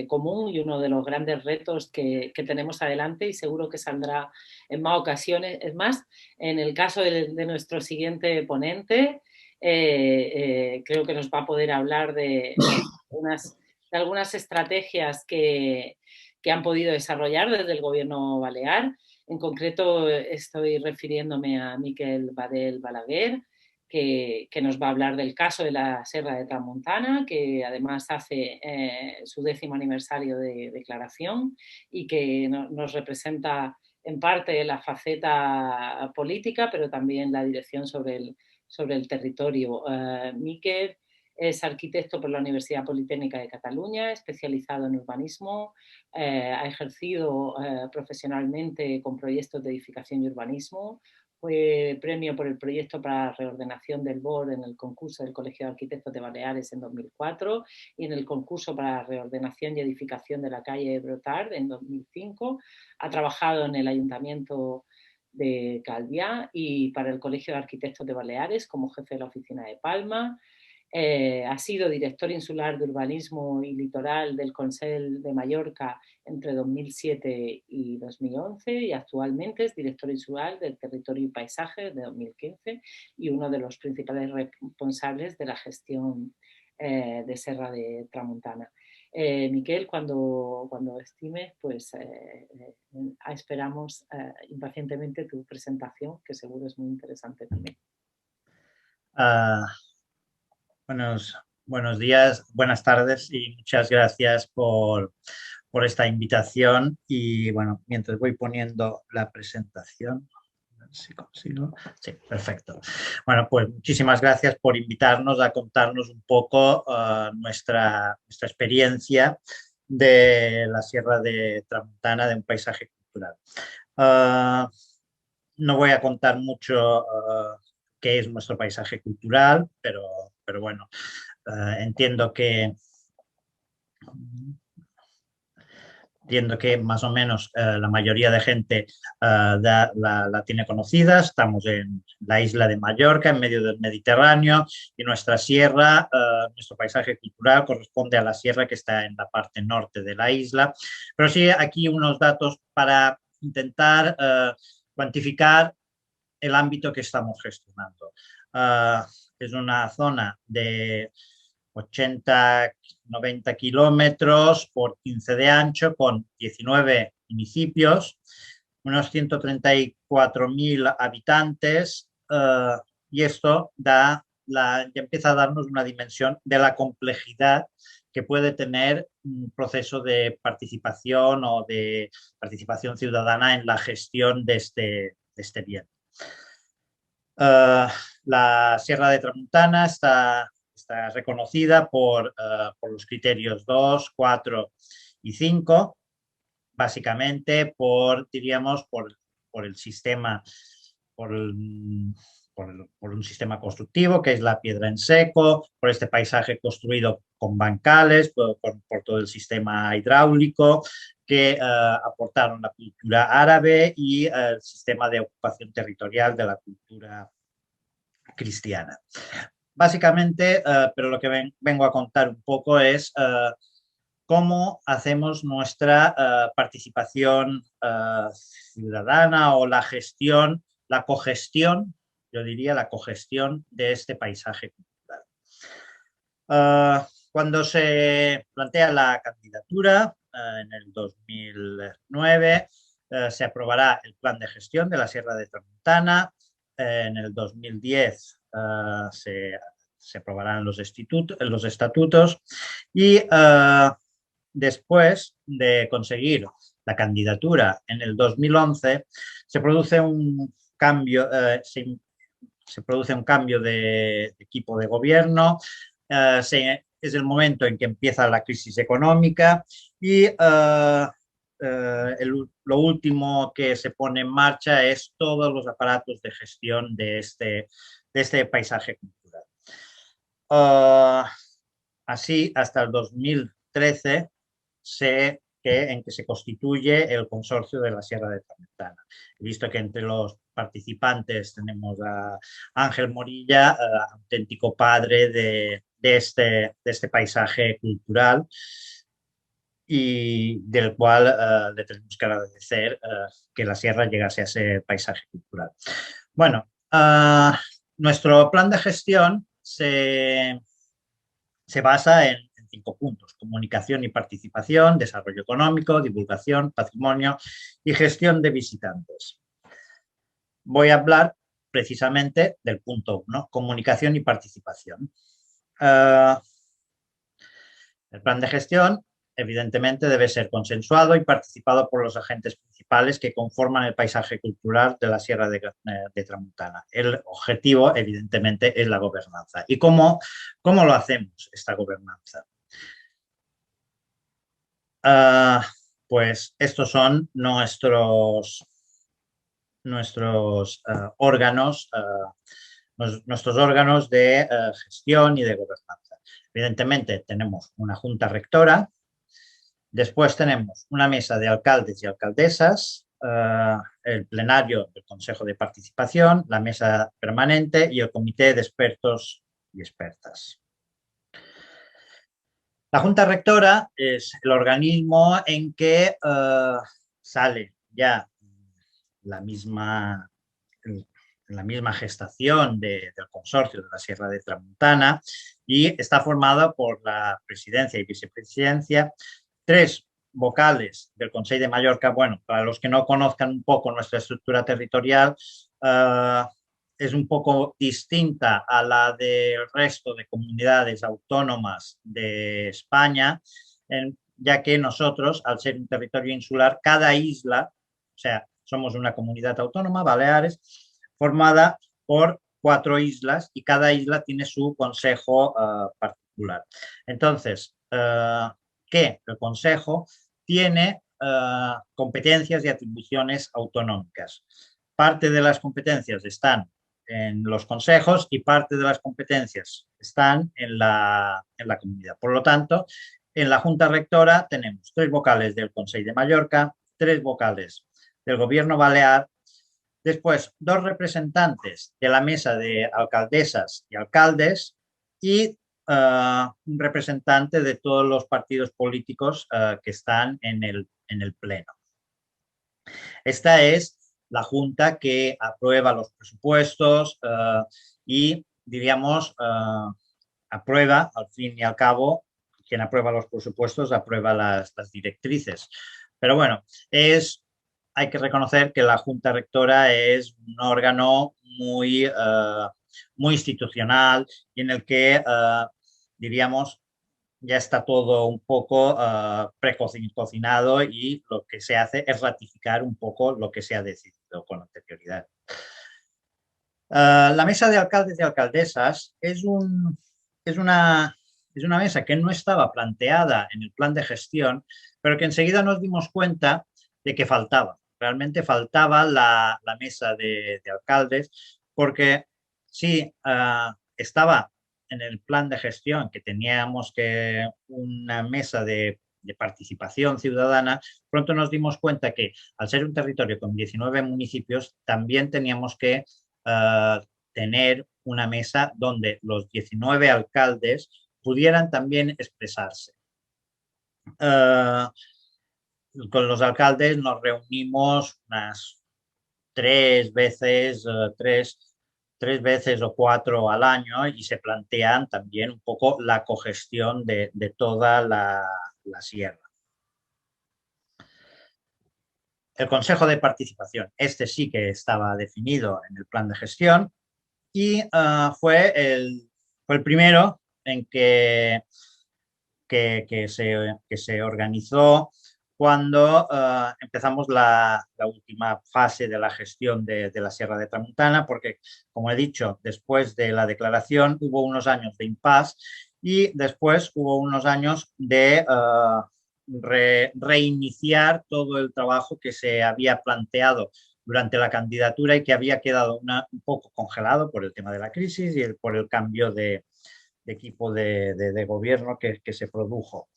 común y uno de los grandes retos que tenemos adelante, y seguro que saldrá en más ocasiones. Es más, en el caso de nuestro siguiente ponente, creo que nos va a poder hablar de algunas estrategias que han podido desarrollar desde el Gobierno balear. En concreto, estoy refiriéndome a Miquel Badel Balaguer, que nos va a hablar del caso de la Serra de Tramuntana, que además hace su 10º aniversario de declaración y que nos representa en parte la faceta política, pero también la dirección sobre el territorio. Miquel es arquitecto por la Universidad Politécnica de Cataluña, especializado en urbanismo. Ha ejercido profesionalmente con proyectos de edificación y urbanismo. Fue premio por el proyecto para la reordenación del BOR en el concurso del Colegio de Arquitectos de Baleares en 2004 y en el concurso para la reordenación y edificación de la calle Brotard en 2005. Ha trabajado en el Ayuntamiento de Calviá y para el Colegio de Arquitectos de Baleares como jefe de la oficina de Palma. Ha sido director insular de urbanismo y litoral del Consell de Mallorca entre 2007 y 2011 y actualmente es director insular del Territorio y Paisaje de 2015 y uno de los principales responsables de la gestión de Serra de Tramuntana. Miquel, cuando estimes, pues esperamos impacientemente tu presentación, que seguro es muy interesante también. Buenos días, buenas tardes y muchas gracias por esta invitación. Y bueno, mientras voy poniendo la presentación, a ver si consigo. Sí, perfecto. Bueno, pues muchísimas gracias por invitarnos a contarnos un poco nuestra experiencia de la Sierra de Tramuntana, de un paisaje cultural. No voy a contar mucho qué es nuestro paisaje cultural, pero bueno, entiendo que más o menos la mayoría de gente la tiene conocida. Estamos en la isla de Mallorca, en medio del Mediterráneo, y nuestra sierra, nuestro paisaje cultural corresponde a la sierra que está en la parte norte de la isla. Pero sí, aquí unos datos para intentar cuantificar el ámbito que estamos gestionando. Es una zona de 80-90 kilómetros por 15 de ancho, con 19 municipios, unos 134.000 habitantes, y esto ya empieza a darnos una dimensión de la complejidad que puede tener un proceso de participación o de participación ciudadana en la gestión de este bien. La Sierra de Tramuntana está reconocida por los criterios 2, 4 y 5, básicamente diríamos, por el sistema, por un sistema constructivo que es la piedra en seco, por este paisaje construido con bancales, por todo el sistema hidráulico que aportaron la cultura árabe y el sistema de ocupación territorial de la cultura cristiana. Básicamente, pero lo que vengo a contar un poco es cómo hacemos nuestra participación ciudadana o la gestión, la cogestión, yo diría la cogestión de este paisaje cultural. Cuando se plantea la candidatura en el 2009, se aprobará el plan de gestión de la Sierra de Tramuntana. En el 2010 se aprobarán los estatutos y después de conseguir la candidatura en el 2011 se produce un cambio, se produce un cambio de equipo de gobierno. Se es el momento en que empieza la crisis económica y lo último que se pone en marcha es todos los aparatos de gestión de este paisaje cultural. Así, hasta el 2013 en que se constituye el consorcio de la Sierra de Tramuntana. He visto que entre los participantes tenemos a Ángel Morilla, auténtico padre de este paisaje cultural, y del cual le tenemos que agradecer que la sierra llegase a ese paisaje cultural. Bueno, nuestro plan de gestión se basa en 5 puntos: comunicación y participación, desarrollo económico, divulgación, patrimonio y gestión de visitantes. Voy a hablar precisamente del punto 1, comunicación y participación. El plan de gestión, evidentemente, debe ser consensuado y participado por los agentes principales que conforman el paisaje cultural de la Sierra de Tramuntana. El objetivo, evidentemente, es la gobernanza. ¿Y cómo lo hacemos, esta gobernanza? Pues estos son nuestros órganos, nuestros órganos de gestión y de gobernanza. Evidentemente tenemos una junta rectora, después tenemos una mesa de alcaldes y alcaldesas, el plenario del Consejo de Participación, la mesa permanente y el comité de expertos y expertas. La Junta Rectora es el organismo en que sale ya la misma gestación del consorcio de la Sierra de Tramuntana y está formada por la presidencia y vicepresidencia, 3 vocales del Consell de Mallorca. Bueno, para los que no conozcan un poco nuestra estructura territorial, es un poco distinta a la del resto de comunidades autónomas de España, ya que nosotros, al ser un territorio insular, cada isla, o sea, somos una comunidad autónoma, Baleares, formada por 4 islas y cada isla tiene su consejo particular. Entonces, que el consejo tiene competencias y atribuciones autonómicas. Parte de las competencias están en los consejos y parte de las competencias están en la comunidad. Por lo tanto, en la Junta Rectora tenemos 3 vocales del Consell de Mallorca, 3 vocales del Gobierno Balear, después 2 representantes de la mesa de alcaldesas y alcaldes y un representante de todos los partidos políticos que están en el pleno. Esta es la junta que aprueba los presupuestos y, diríamos, aprueba, al fin y al cabo, quien aprueba los presupuestos aprueba las directrices. Pero bueno, hay que reconocer que la Junta Rectora es un órgano muy institucional y en el que, diríamos, ya está todo un poco precocinado y lo que se hace es ratificar un poco lo que se ha decidido con anterioridad. La mesa de alcaldes y alcaldesas es una mesa que no estaba planteada en el plan de gestión, pero que enseguida nos dimos cuenta de que faltaba. Realmente faltaba la mesa de alcaldes, porque sí, estaba en el plan de gestión que teníamos una mesa de participación ciudadana. Pronto nos dimos cuenta que al ser un territorio con 19 municipios, también teníamos que tener una mesa donde los 19 alcaldes pudieran también expresarse. Con los alcaldes nos reunimos unas 3 veces o 4 al año y se plantean también un poco la cogestión de toda la sierra. El Consejo de Participación, este sí que estaba definido en el plan de gestión y fue el primero en que se organizó cuando empezamos la última fase de la gestión de la Sierra de Tramuntana, porque, como he dicho, después de la declaración hubo unos años de impasse y después hubo unos años de reiniciar todo el trabajo que se había planteado durante la candidatura y que había quedado un poco congelado por el tema de la crisis y por el cambio de equipo de gobierno que se produjo.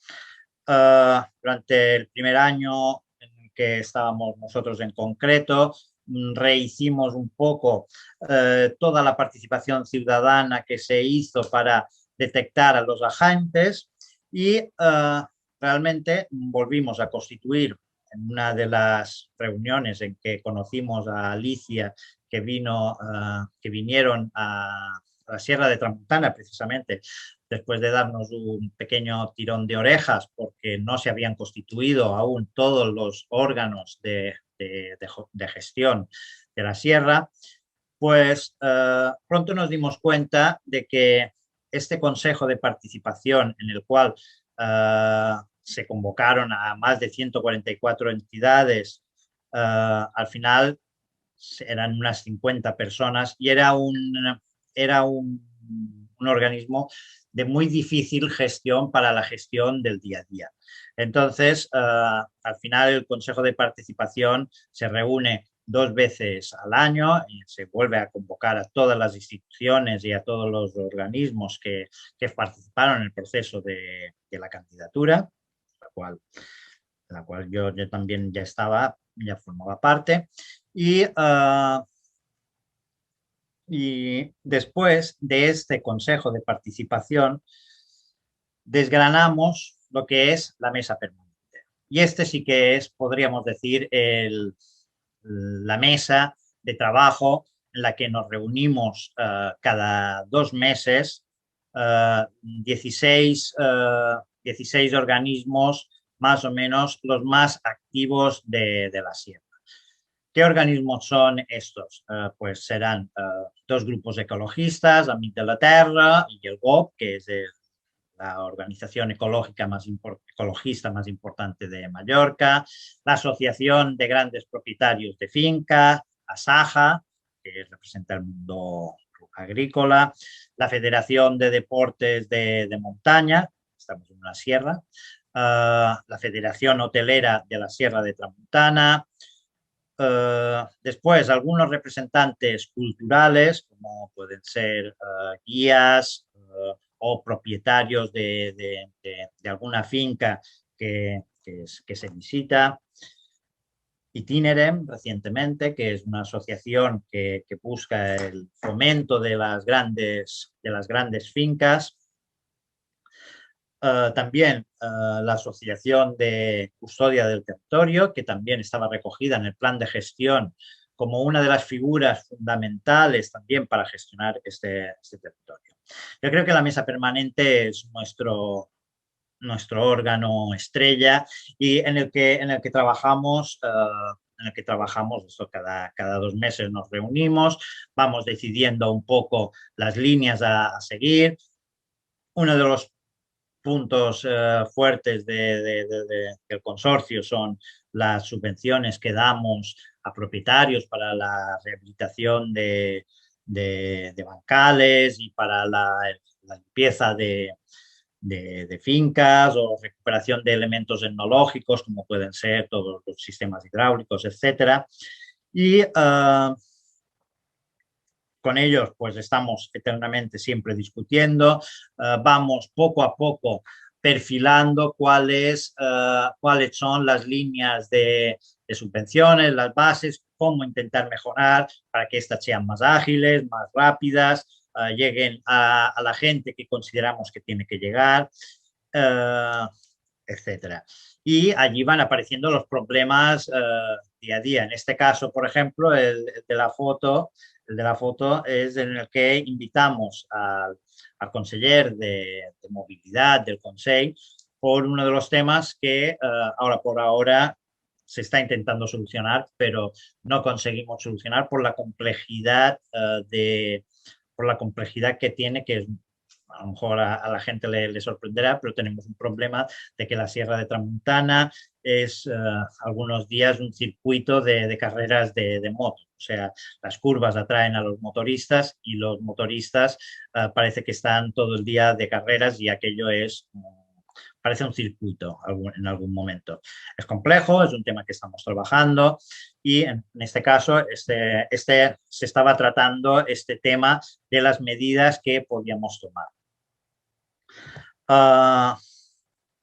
Durante el primer año en que estábamos nosotros en concreto, rehicimos un poco toda la participación ciudadana que se hizo para detectar a los agentes y realmente volvimos a constituir en una de las reuniones en que conocimos a Alicia que vinieron a la Sierra de Tramuntana precisamente después de darnos un pequeño tirón de orejas porque no se habían constituido aún todos los órganos de gestión de la sierra, pues pronto nos dimos cuenta de que este consejo de participación en el cual se convocaron a más de 144 entidades, al final eran unas 50 personas y era un organismo de muy difícil gestión para la gestión del día a día. Entonces, al final el Consejo de Participación se reúne 2 veces al año y se vuelve a convocar a todas las instituciones y a todos los organismos que participaron en el proceso de la candidatura, la cual yo también ya formaba parte. Y después de este Consejo de Participación, desgranamos lo que es la mesa permanente. Y este sí que es, podríamos decir, la mesa de trabajo en la que nos reunimos cada 2 meses, 16 organismos, más o menos los más activos de la sierra. ¿Qué organismos son estos? Pues serán 2 grupos ecologistas, Amics de la Terra y el GOP, que es la organización ecológica ecologista más importante de Mallorca, la Asociación de Grandes Propietarios de Finca, ASAJA, que representa el mundo agrícola, la Federación de Deportes de Montaña, estamos en una sierra, la Federación Hotelera de la Sierra de Tramuntana. Después, algunos representantes culturales, como pueden ser guías o propietarios de alguna finca que se visita. Itinerem, recientemente, que es una asociación que busca el fomento de las grandes fincas. También la Asociación de Custodia del Territorio, que también estaba recogida en el plan de gestión como una de las figuras fundamentales también para gestionar este territorio. Yo creo que la mesa permanente es nuestro órgano estrella y en el que trabajamos esto, cada 2 meses nos reunimos, vamos decidiendo un poco las líneas a seguir. Uno de los puntos fuertes del consorcio son las subvenciones que damos a propietarios para la rehabilitación de bancales y para la limpieza de fincas o recuperación de elementos etnológicos como pueden ser todos los sistemas hidráulicos, etcétera. Y con ellos pues estamos eternamente siempre discutiendo, vamos poco a poco perfilando cuáles son las líneas de subvenciones, las bases, cómo intentar mejorar para que estas sean más ágiles, más rápidas, lleguen a la gente que consideramos que tiene que llegar, etcétera. Y allí van apareciendo los problemas día a día. En este caso, por ejemplo, el de la foto es en el que invitamos al conseller de movilidad del Consell por uno de los temas que por ahora se está intentando solucionar, pero no conseguimos solucionar por la complejidad que tiene, que es, a lo mejor a la gente le sorprenderá, pero tenemos un problema de que la Sierra de Tramuntana es algunos días un circuito de carreras de moto. O sea, las curvas atraen a los motoristas y los motoristas parece que están todo el día de carreras y aquello es, parece un circuito en algún momento. Es complejo, es un tema que estamos trabajando y en este caso se estaba tratando este tema de las medidas que podíamos tomar.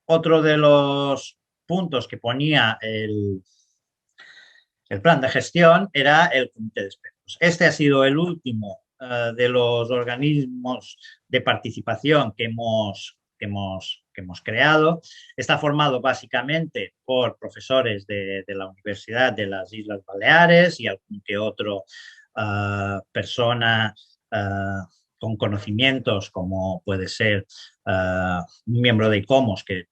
Otro de los puntos que ponía el plan de gestión era el comité de expertos. Este ha sido el último de los organismos de participación que hemos creado. Está formado básicamente por profesores de la Universidad de las Islas Baleares y algún que otro persona con conocimientos, como puede ser un miembro de ICOMOS, que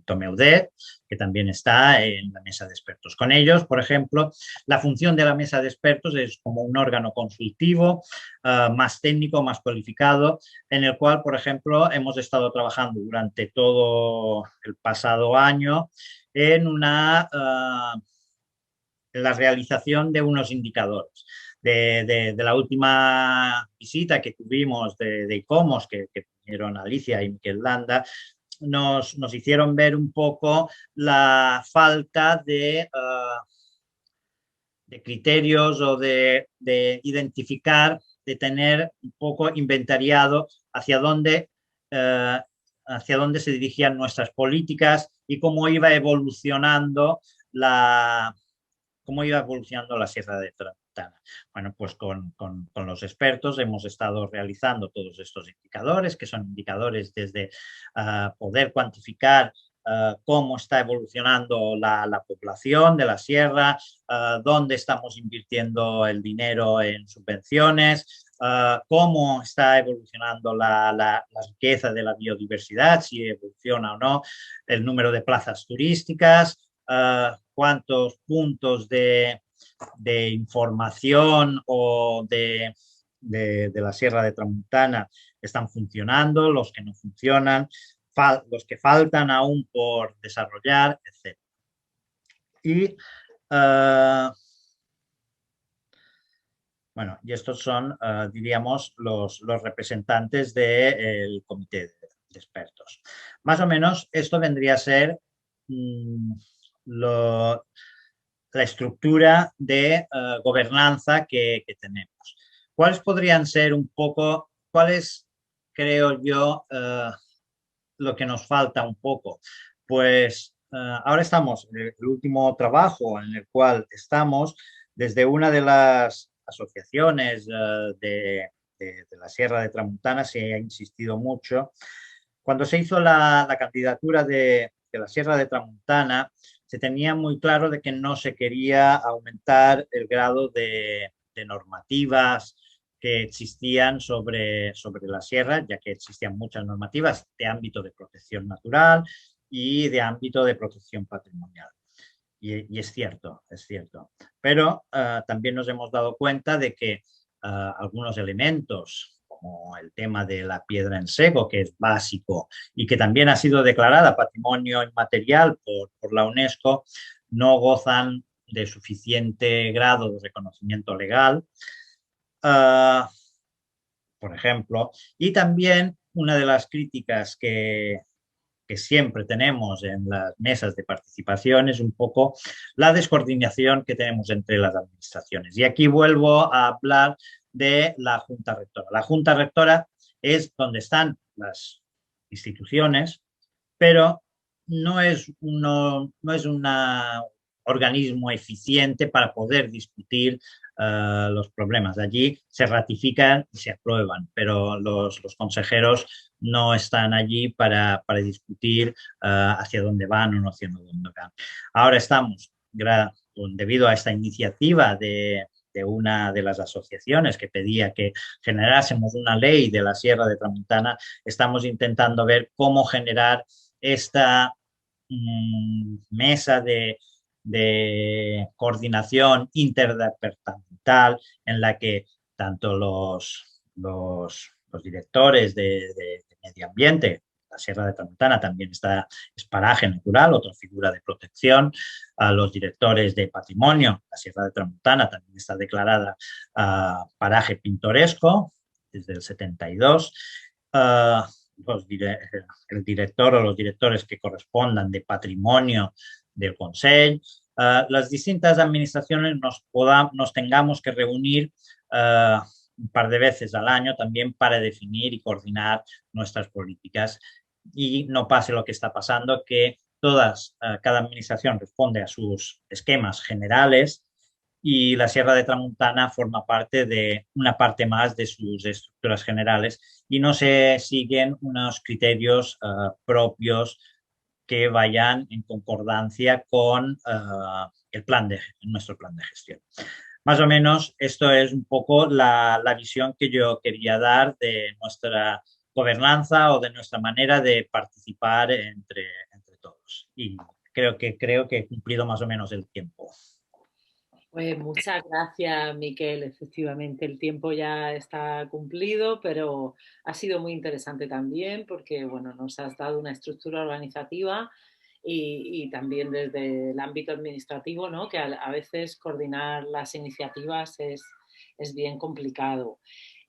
Tomeudet, que también está en la mesa de expertos. Con ellos, por ejemplo, la función de la mesa de expertos es como un órgano consultivo, más técnico, más cualificado, en el cual, por ejemplo, hemos estado trabajando durante todo el pasado año en la realización de unos indicadores. De la última visita que tuvimos de ICOMOS, que vinieron Alicia y Miquel Landa, nos hicieron ver un poco la falta de criterios o de identificar, de tener un poco inventariado hacia dónde se dirigían nuestras políticas y cómo iba evolucionando la Sierra de Tramuntana. Bueno, pues con los expertos hemos estado realizando todos estos indicadores, que son indicadores desde poder cuantificar cómo está evolucionando la población de la sierra, dónde estamos invirtiendo el dinero en subvenciones, cómo está evolucionando la riqueza de la biodiversidad, si evoluciona o no el número de plazas turísticas, cuántos puntos de información o de la Sierra de Tramuntana están funcionando, los que no funcionan, los que faltan aún por desarrollar, etc. Y bueno, y estos son, diríamos, los representantes del comité de expertos. Más o menos esto vendría a ser la estructura de gobernanza que tenemos. ¿Cuáles podrían ser un poco, cuáles creo yo lo que nos falta un poco? Pues ahora estamos en el último trabajo en el cual estamos desde una de las asociaciones de la Sierra de Tramuntana. Se ha insistido mucho. Cuando se hizo la candidatura de la Sierra de Tramuntana, se tenía muy claro de que no se quería aumentar el grado de normativas que existían sobre la sierra, ya que existían muchas normativas de ámbito de protección natural y de ámbito de protección patrimonial. Y es cierto, es cierto. Pero también nos hemos dado cuenta de que algunos elementos, como el tema de la piedra en seco, que es básico y que también ha sido declarada patrimonio inmaterial por la UNESCO, no gozan de suficiente grado de reconocimiento legal, por ejemplo. Y también una de las críticas que siempre tenemos en las mesas de participación es un poco la descoordinación que tenemos entre las administraciones. Y aquí vuelvo a hablar de la Junta Rectora. La Junta Rectora es donde están las instituciones, pero no es un organismo eficiente para poder discutir los problemas. Allí se ratifican y se aprueban, pero los consejeros no están allí para discutir hacia dónde van o no hacia dónde van. Ahora estamos, debido a esta iniciativa de una de las asociaciones que pedía que generásemos una ley de la Sierra de Tramuntana, estamos intentando ver cómo generar esta mesa de coordinación interdepartamental en la que tanto los directores de medio ambiente, la Sierra de Tramuntana también es paraje natural, otra figura de protección. Los directores de patrimonio, la Sierra de Tramuntana también está declarada paraje pintoresco desde el 72. El director o los directores que correspondan de patrimonio del Consell. Las distintas administraciones nos tengamos que reunir un par de veces al año también para definir y coordinar nuestras políticas y no pase lo que está pasando, que cada administración responde a sus esquemas generales y la Sierra de Tramuntana forma parte de una parte más de sus estructuras generales y no se siguen unos criterios propios que vayan en concordancia con nuestro plan de gestión. Más o menos esto es un poco la visión que yo quería dar de nuestra gobernanza o de nuestra manera de participar entre todos. Y creo que he cumplido más o menos el tiempo. Pues muchas gracias, Miquel. Efectivamente, el tiempo ya está cumplido, pero ha sido muy interesante también porque, bueno, nos has dado una estructura organizativa y también desde el ámbito administrativo, ¿no? Que a veces coordinar las iniciativas es bien complicado.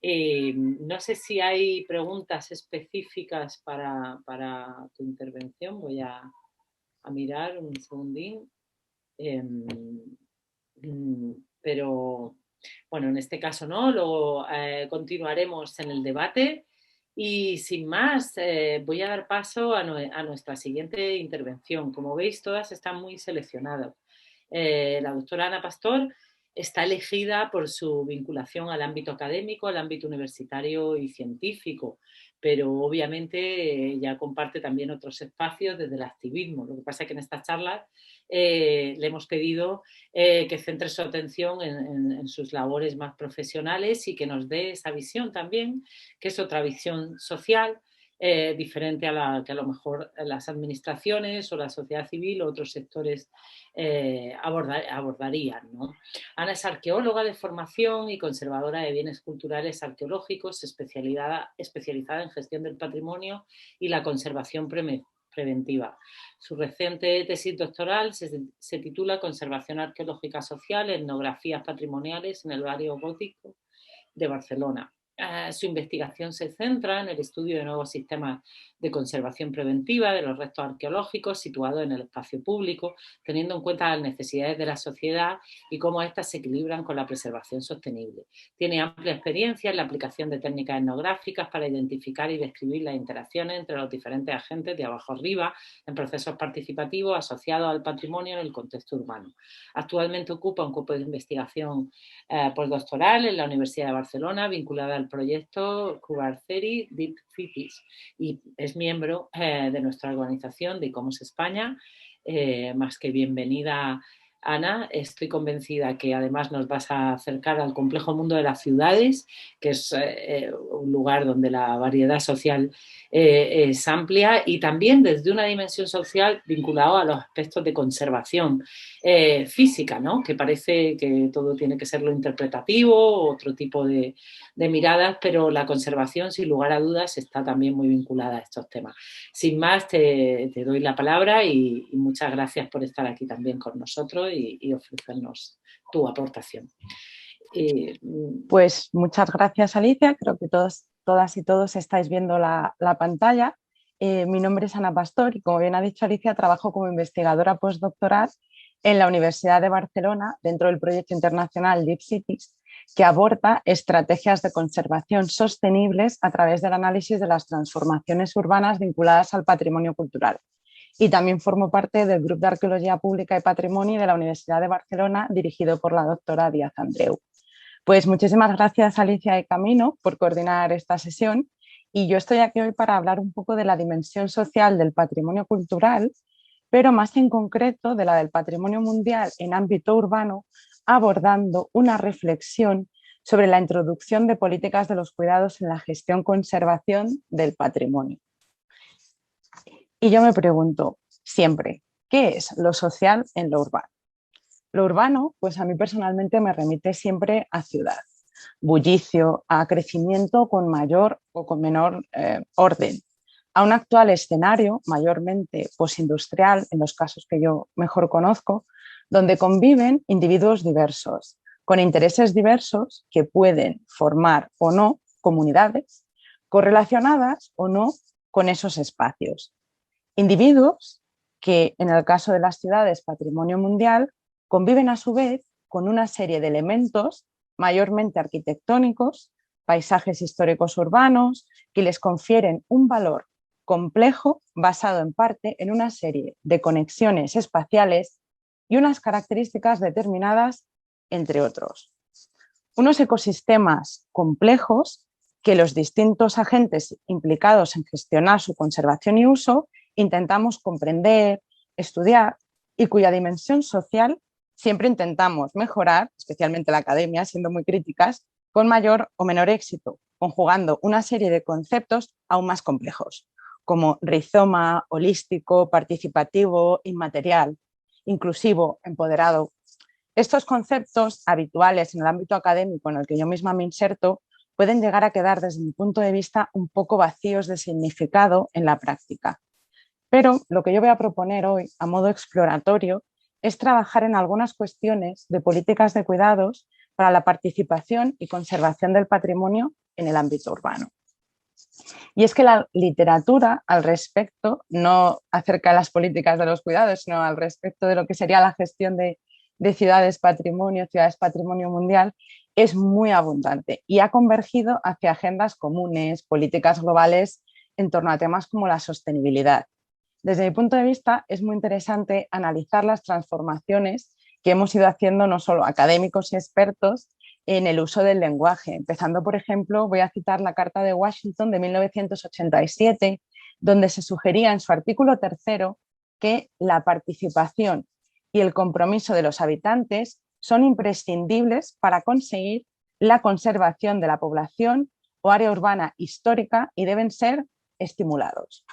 No sé si hay preguntas específicas para tu intervención. Voy a mirar un segundín. Pero bueno, en este caso no, luego continuaremos en el debate y sin más voy a dar paso a nuestra siguiente intervención. Como veis, todas están muy seleccionadas. La doctora Ana Pastor está elegida por su vinculación al ámbito académico, al ámbito universitario y científico, pero obviamente ella comparte también otros espacios desde el activismo. Lo que pasa es que en estas charlas le hemos pedido que centre su atención en sus labores más profesionales y que nos dé esa visión también, que es otra visión social, diferente a la que a lo mejor las administraciones o la sociedad civil o otros sectores abordarían, ¿no? Ana es arqueóloga de formación y conservadora de bienes culturales arqueológicos, especializada en gestión del patrimonio y la conservación preventiva. Su reciente tesis doctoral se titula Conservación arqueológica social, etnografías patrimoniales en el barrio gótico de Barcelona. Su investigación se centra en el estudio de nuevos sistemas de conservación preventiva de los restos arqueológicos situados en el espacio público, teniendo en cuenta las necesidades de la sociedad y cómo éstas se equilibran con la preservación sostenible. Tiene amplia experiencia en la aplicación de técnicas etnográficas para identificar y describir las interacciones entre los diferentes agentes de abajo arriba en procesos participativos asociados al patrimonio en el contexto urbano. Actualmente ocupa un grupo de investigación postdoctoral en la Universidad de Barcelona vinculada al proyecto Cubarceri Deep Cities y es miembro de nuestra organización de ICOMOS España. Más que bienvenida, Ana. Estoy convencida que además nos vas a acercar al complejo mundo de las ciudades, que es un lugar donde la variedad social es amplia y también desde una dimensión social vinculada a los aspectos de conservación física, ¿no? Que parece que todo tiene que ser lo interpretativo, otro tipo de miradas, pero la conservación, sin lugar a dudas, está también muy vinculada a estos temas. Sin más, te doy la palabra y muchas gracias por estar aquí también con nosotros y ofrecernos tu aportación. Pues muchas gracias, Alicia. Creo que todas y todos estáis viendo la pantalla. Mi nombre es Ana Pastor y, como bien ha dicho Alicia, trabajo como investigadora postdoctoral en la Universidad de Barcelona dentro del proyecto internacional Deep Cities, que aborda estrategias de conservación sostenibles a través del análisis de las transformaciones urbanas vinculadas al patrimonio cultural. Y también formo parte del Grupo de Arqueología Pública y Patrimonio de la Universidad de Barcelona, dirigido por la doctora Díaz Andreu. Pues muchísimas gracias, Alicia y Camino, por coordinar esta sesión. Y yo estoy aquí hoy para hablar un poco de la dimensión social del patrimonio cultural, pero más en concreto de la del patrimonio mundial en ámbito urbano, abordando una reflexión sobre la introducción de políticas de los cuidados en la gestión-conservación del patrimonio. Y yo me pregunto siempre, ¿qué es lo social en lo urbano? Lo urbano, pues a mí personalmente me remite siempre a ciudad, bullicio, a crecimiento con mayor o con menor orden, a un actual escenario mayormente postindustrial, en los casos que yo mejor conozco, donde conviven individuos diversos, con intereses diversos que pueden formar o no comunidades correlacionadas o no con esos espacios. Individuos que, en el caso de las ciudades patrimonio mundial, conviven a su vez con una serie de elementos mayormente arquitectónicos, paisajes históricos urbanos, que les confieren un valor complejo basado en parte en una serie de conexiones espaciales y unas características determinadas, entre otros. Unos ecosistemas complejos que los distintos agentes implicados en gestionar su conservación y uso intentamos comprender, estudiar y cuya dimensión social siempre intentamos mejorar, especialmente la academia, siendo muy críticas, con mayor o menor éxito, conjugando una serie de conceptos aún más complejos, como rizoma, holístico, participativo, inmaterial, inclusivo, empoderado. Estos conceptos habituales en el ámbito académico en el que yo misma me inserto pueden llegar a quedar, desde mi punto de vista, un poco vacíos de significado en la práctica. Pero lo que yo voy a proponer hoy, a modo exploratorio, es trabajar en algunas cuestiones de políticas de cuidados para la participación y conservación del patrimonio en el ámbito urbano. Y es que la literatura al respecto, no acerca de las políticas de los cuidados, sino al respecto de lo que sería la gestión de ciudades patrimonio mundial, es muy abundante y ha convergido hacia agendas comunes, políticas globales en torno a temas como la sostenibilidad. Desde mi punto de vista, es muy interesante analizar las transformaciones que hemos ido haciendo no solo académicos y expertos en el uso del lenguaje. Empezando, por ejemplo, voy a citar la Carta de Washington de 1987, donde se sugería en su artículo 3º que la participación y el compromiso de los habitantes son imprescindibles para conseguir la conservación de la población o área urbana histórica y deben ser estimulados.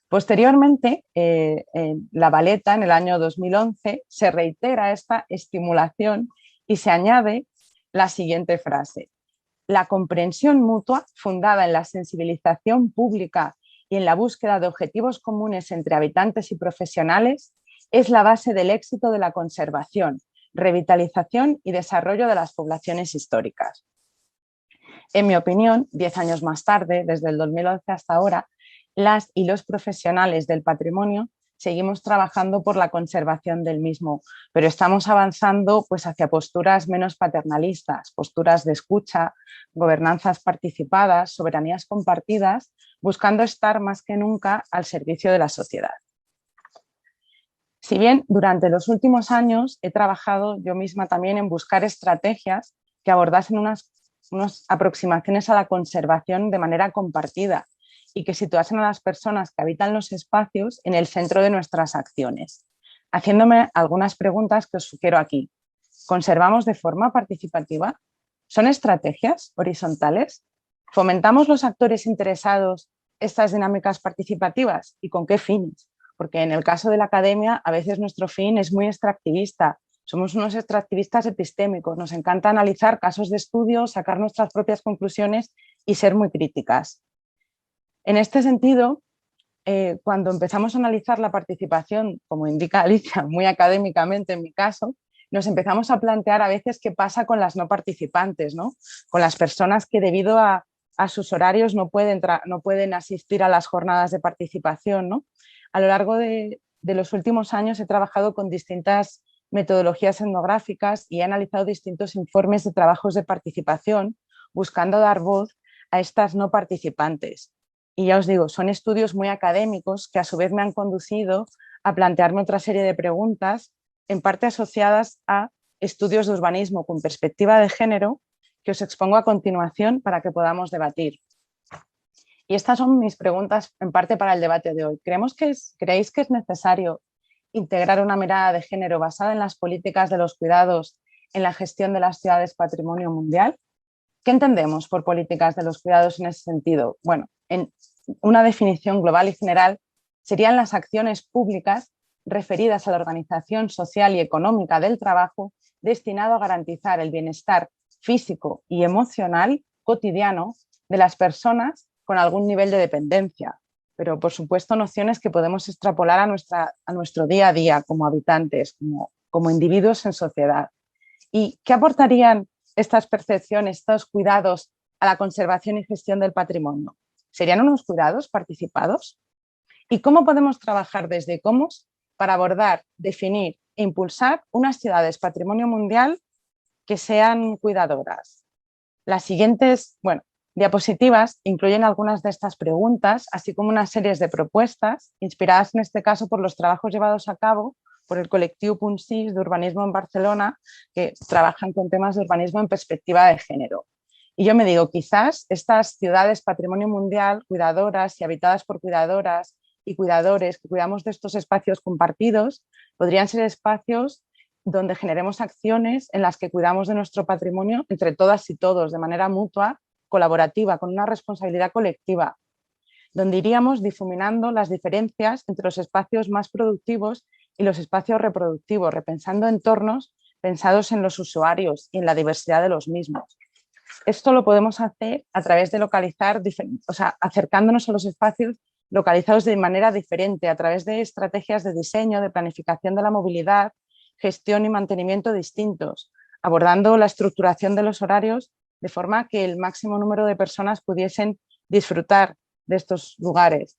Posteriormente, en La Valeta, en el año 2011, se reitera esta estimulación y se añade la siguiente frase: la comprensión mutua, fundada en la sensibilización pública y en la búsqueda de objetivos comunes entre habitantes y profesionales, es la base del éxito de la conservación, revitalización y desarrollo de las poblaciones históricas. En mi opinión, 10 años más tarde, desde el 2011 hasta ahora, las y los profesionales del patrimonio seguimos trabajando por la conservación del mismo, pero estamos avanzando pues, hacia posturas menos paternalistas, posturas de escucha, gobernanzas participadas, soberanías compartidas, buscando estar más que nunca al servicio de la sociedad. Si bien durante los últimos años he trabajado yo misma también en buscar estrategias que abordasen unas aproximaciones a la conservación de manera compartida y que situasen a las personas que habitan los espacios en el centro de nuestras acciones, haciéndome algunas preguntas que os sugiero aquí. ¿Conservamos de forma participativa? ¿Son estrategias horizontales? ¿Fomentamos los actores interesados estas dinámicas participativas y con qué fines? Porque en el caso de la academia a veces nuestro fin es muy extractivista. Somos unos extractivistas epistémicos, nos encanta analizar casos de estudio, sacar nuestras propias conclusiones y ser muy críticas. En este sentido, cuando empezamos a analizar la participación, como indica Alicia, muy académicamente en mi caso, nos empezamos a plantear a veces qué pasa con las no participantes, ¿no? Con las personas que debido a sus horarios no pueden asistir a las jornadas de participación, ¿no? A lo largo de los últimos años he trabajado con distintas metodologías etnográficas y he analizado distintos informes de trabajos de participación, buscando dar voz a estas no participantes. Y ya os digo, son estudios muy académicos que a su vez me han conducido a plantearme otra serie de preguntas, en parte asociadas a estudios de urbanismo con perspectiva de género, que os expongo a continuación para que podamos debatir. Y estas son mis preguntas en parte para el debate de hoy. ¿Creéis que es necesario integrar una mirada de género basada en las políticas de los cuidados en la gestión de las ciudades patrimonio mundial? ¿Qué entendemos por políticas de los cuidados en ese sentido? Bueno, en una definición global y general serían las acciones públicas referidas a la organización social y económica del trabajo destinado a garantizar el bienestar físico y emocional cotidiano de las personas con algún nivel de dependencia, pero por supuesto nociones que podemos extrapolar a nuestro día a día como habitantes, como individuos en sociedad. ¿Y qué aportarían estas percepciones, estos cuidados a la conservación y gestión del patrimonio? ¿Serían unos cuidados participados? ¿Y cómo podemos trabajar desde ICOMOS para abordar, definir e impulsar unas ciudades patrimonio mundial que sean cuidadoras? Las siguientes, diapositivas incluyen algunas de estas preguntas, así como una serie de propuestas, inspiradas en este caso por los trabajos llevados a cabo por el colectivo Punt 6 de urbanismo en Barcelona, que trabajan con temas de urbanismo en perspectiva de género. Y yo me digo, quizás estas ciudades patrimonio mundial, cuidadoras y habitadas por cuidadoras y cuidadores que cuidamos de estos espacios compartidos, podrían ser espacios donde generemos acciones en las que cuidamos de nuestro patrimonio entre todas y todos, de manera mutua, colaborativa, con una responsabilidad colectiva, donde iríamos difuminando las diferencias entre los espacios más productivos y los espacios reproductivos, repensando entornos pensados en los usuarios y en la diversidad de los mismos. Esto lo podemos hacer a través de localizar, acercándonos a los espacios localizados de manera diferente, a través de estrategias de diseño, de planificación de la movilidad, gestión y mantenimiento distintos, abordando la estructuración de los horarios de forma que el máximo número de personas pudiesen disfrutar de estos lugares.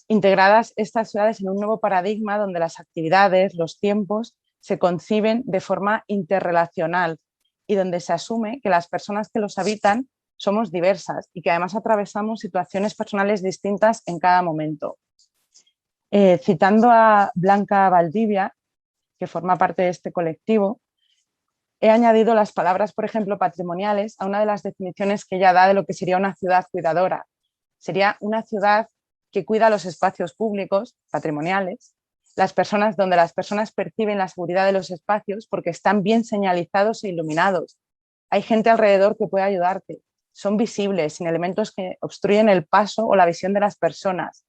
Integradas estas ciudades en un nuevo paradigma donde las actividades, los tiempos, se conciben de forma interrelacional y donde se asume que las personas que los habitan somos diversas y que además atravesamos situaciones personales distintas en cada momento. Citando a Blanca Valdivia, que forma parte de este colectivo, he añadido las palabras, por ejemplo, patrimoniales a una de las definiciones que ella da de lo que sería una ciudad cuidadora. Sería una ciudad que cuida los espacios públicos, patrimoniales, donde las personas perciben la seguridad de los espacios porque están bien señalizados e iluminados. Hay gente alrededor que puede ayudarte. Son visibles, sin elementos que obstruyen el paso o la visión de las personas.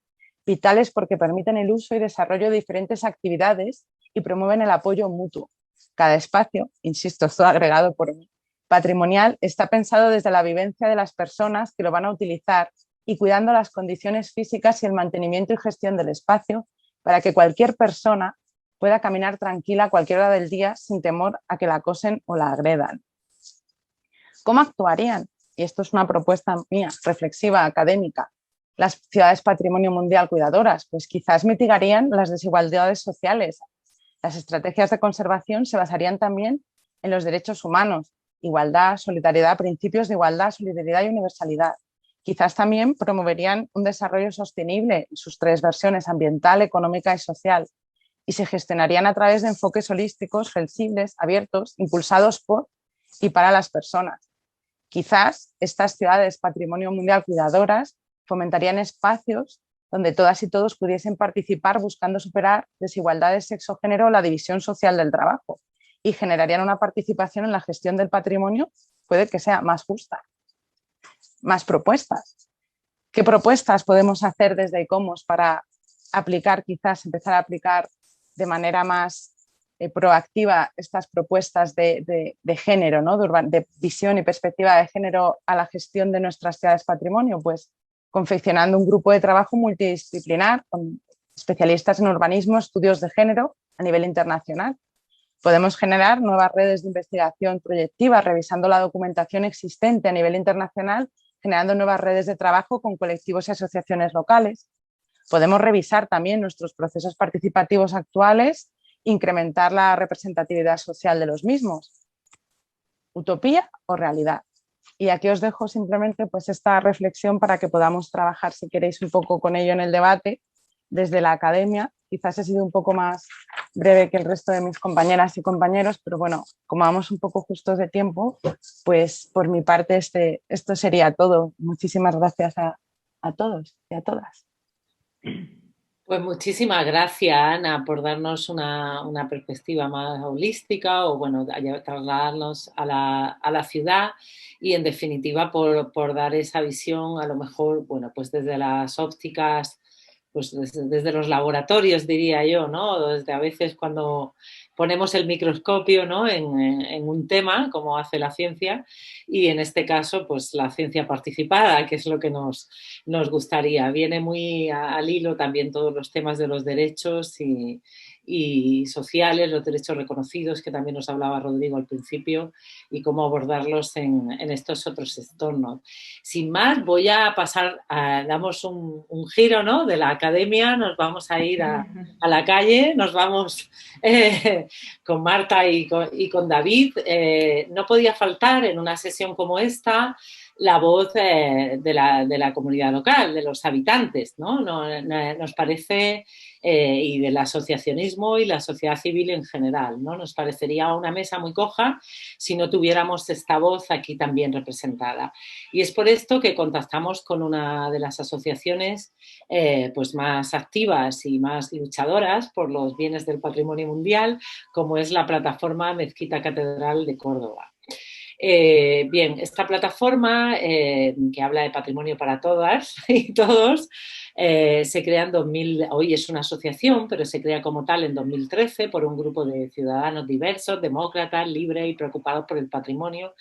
Vitales porque permiten el uso y desarrollo de diferentes actividades y promueven el apoyo mutuo. Cada espacio, insisto, esto agregado por mí, patrimonial, está pensado desde la vivencia de las personas que lo van a utilizar y cuidando las condiciones físicas y el mantenimiento y gestión del espacio para que cualquier persona pueda caminar tranquila a cualquier hora del día sin temor a que la acosen o la agredan. ¿Cómo actuarían? Y esto es una propuesta mía, reflexiva, académica. Las ciudades patrimonio mundial cuidadoras, pues quizás mitigarían las desigualdades sociales. Las estrategias de conservación se basarían también en los derechos humanos, igualdad, solidaridad, principios de igualdad, solidaridad y universalidad. Quizás también promoverían un desarrollo sostenible en sus tres versiones, ambiental, económica y social, y se gestionarían a través de enfoques holísticos, flexibles, abiertos, impulsados por y para las personas. Quizás estas ciudades patrimonio mundial cuidadoras fomentarían espacios donde todas y todos pudiesen participar buscando superar desigualdades sexo-género o la división social del trabajo y generarían una participación en la gestión del patrimonio, puede que sea más justa. Más propuestas. ¿Qué propuestas podemos hacer desde ICOMOS para aplicar, quizás empezar a aplicar de manera más proactiva estas propuestas de género, ¿no? de visión y perspectiva de género a la gestión de nuestras ciudades patrimonio? Pues confeccionando un grupo de trabajo multidisciplinar con especialistas en urbanismo, estudios de género a nivel internacional. Podemos generar nuevas redes de investigación proyectiva, revisando la documentación existente a nivel internacional, generando nuevas redes de trabajo con colectivos y asociaciones locales. Podemos revisar también nuestros procesos participativos actuales, incrementar la representatividad social de los mismos. ¿Utopía o realidad? Y aquí os dejo simplemente pues esta reflexión para que podamos trabajar, si queréis, un poco con ello en el debate desde la academia. Quizás he sido un poco más breve que el resto de mis compañeras y compañeros, pero bueno, como vamos un poco justos de tiempo, pues por mi parte esto sería todo. Muchísimas gracias a todos y a todas. Pues muchísimas gracias, Ana, por darnos una perspectiva más holística o, bueno, trasladarnos a la ciudad y, en definitiva, por dar esa visión, a lo mejor, bueno, pues desde las ópticas pues desde los laboratorios, diría yo, ¿no? Desde a veces cuando ponemos el microscopio, ¿no? en un tema, como hace la ciencia, y en este caso, pues la ciencia participada, que es lo que nos gustaría. Viene muy al hilo también todos los temas de los derechos y sociales, los derechos reconocidos, que también nos hablaba Rodrigo al principio, y cómo abordarlos en estos otros entornos. Sin más, voy a pasar, damos un giro, ¿no? De la academia, nos vamos a ir a la calle, nos vamos con Marta y con David. No podía faltar en una sesión como esta la voz de la comunidad local, de los habitantes, ¿no? Nos parece, y del asociacionismo y la sociedad civil en general, ¿no? Nos parecería una mesa muy coja si no tuviéramos esta voz aquí también representada. Y es por esto que contactamos con una de las asociaciones pues más activas y más luchadoras por los bienes del patrimonio mundial, como es la plataforma Mezquita Catedral de Córdoba. Bien, esta plataforma que habla de patrimonio para todas y todos se crea en 2000, hoy es una asociación, pero se crea como tal en 2013 por un grupo de ciudadanos diversos, demócratas, libres y preocupados por el patrimonio,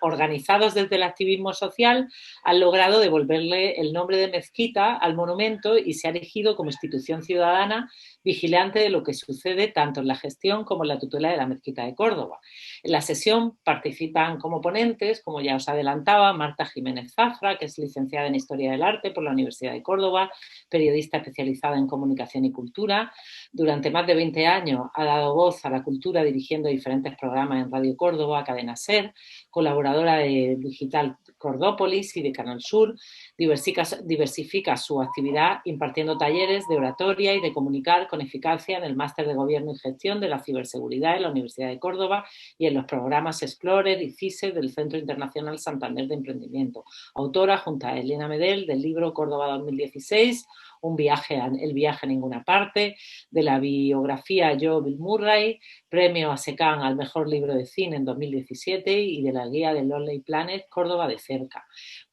organizados desde el activismo social, han logrado devolverle el nombre de mezquita al monumento y se ha erigido como institución ciudadana vigilante de lo que sucede tanto en la gestión como en la tutela de la Mezquita de Córdoba. En la sesión participan como ponentes, como ya os adelantaba, Marta Jiménez Zafra, que es licenciada en Historia del Arte por la Universidad de Córdoba, periodista especializada en comunicación y cultura. Durante más de 20 años ha dado voz a la cultura dirigiendo diferentes programas en Radio Córdoba, Cadena SER, colaboradora de Digital Cordópolis y de Canal Sur. Diversifica su actividad impartiendo talleres de oratoria y de comunicar con eficacia en el Máster de Gobierno y Gestión de la Ciberseguridad en la Universidad de Córdoba y en los programas Explorer y CISE del Centro Internacional Santander de Emprendimiento. Autora, junto a Elena Medel, del libro Córdoba 2016, El viaje a ninguna parte, de la biografía Joe Bill Murray, premio a SECAN al mejor libro de cine en 2017 y de la guía de Lonely Planet Córdoba de cerca.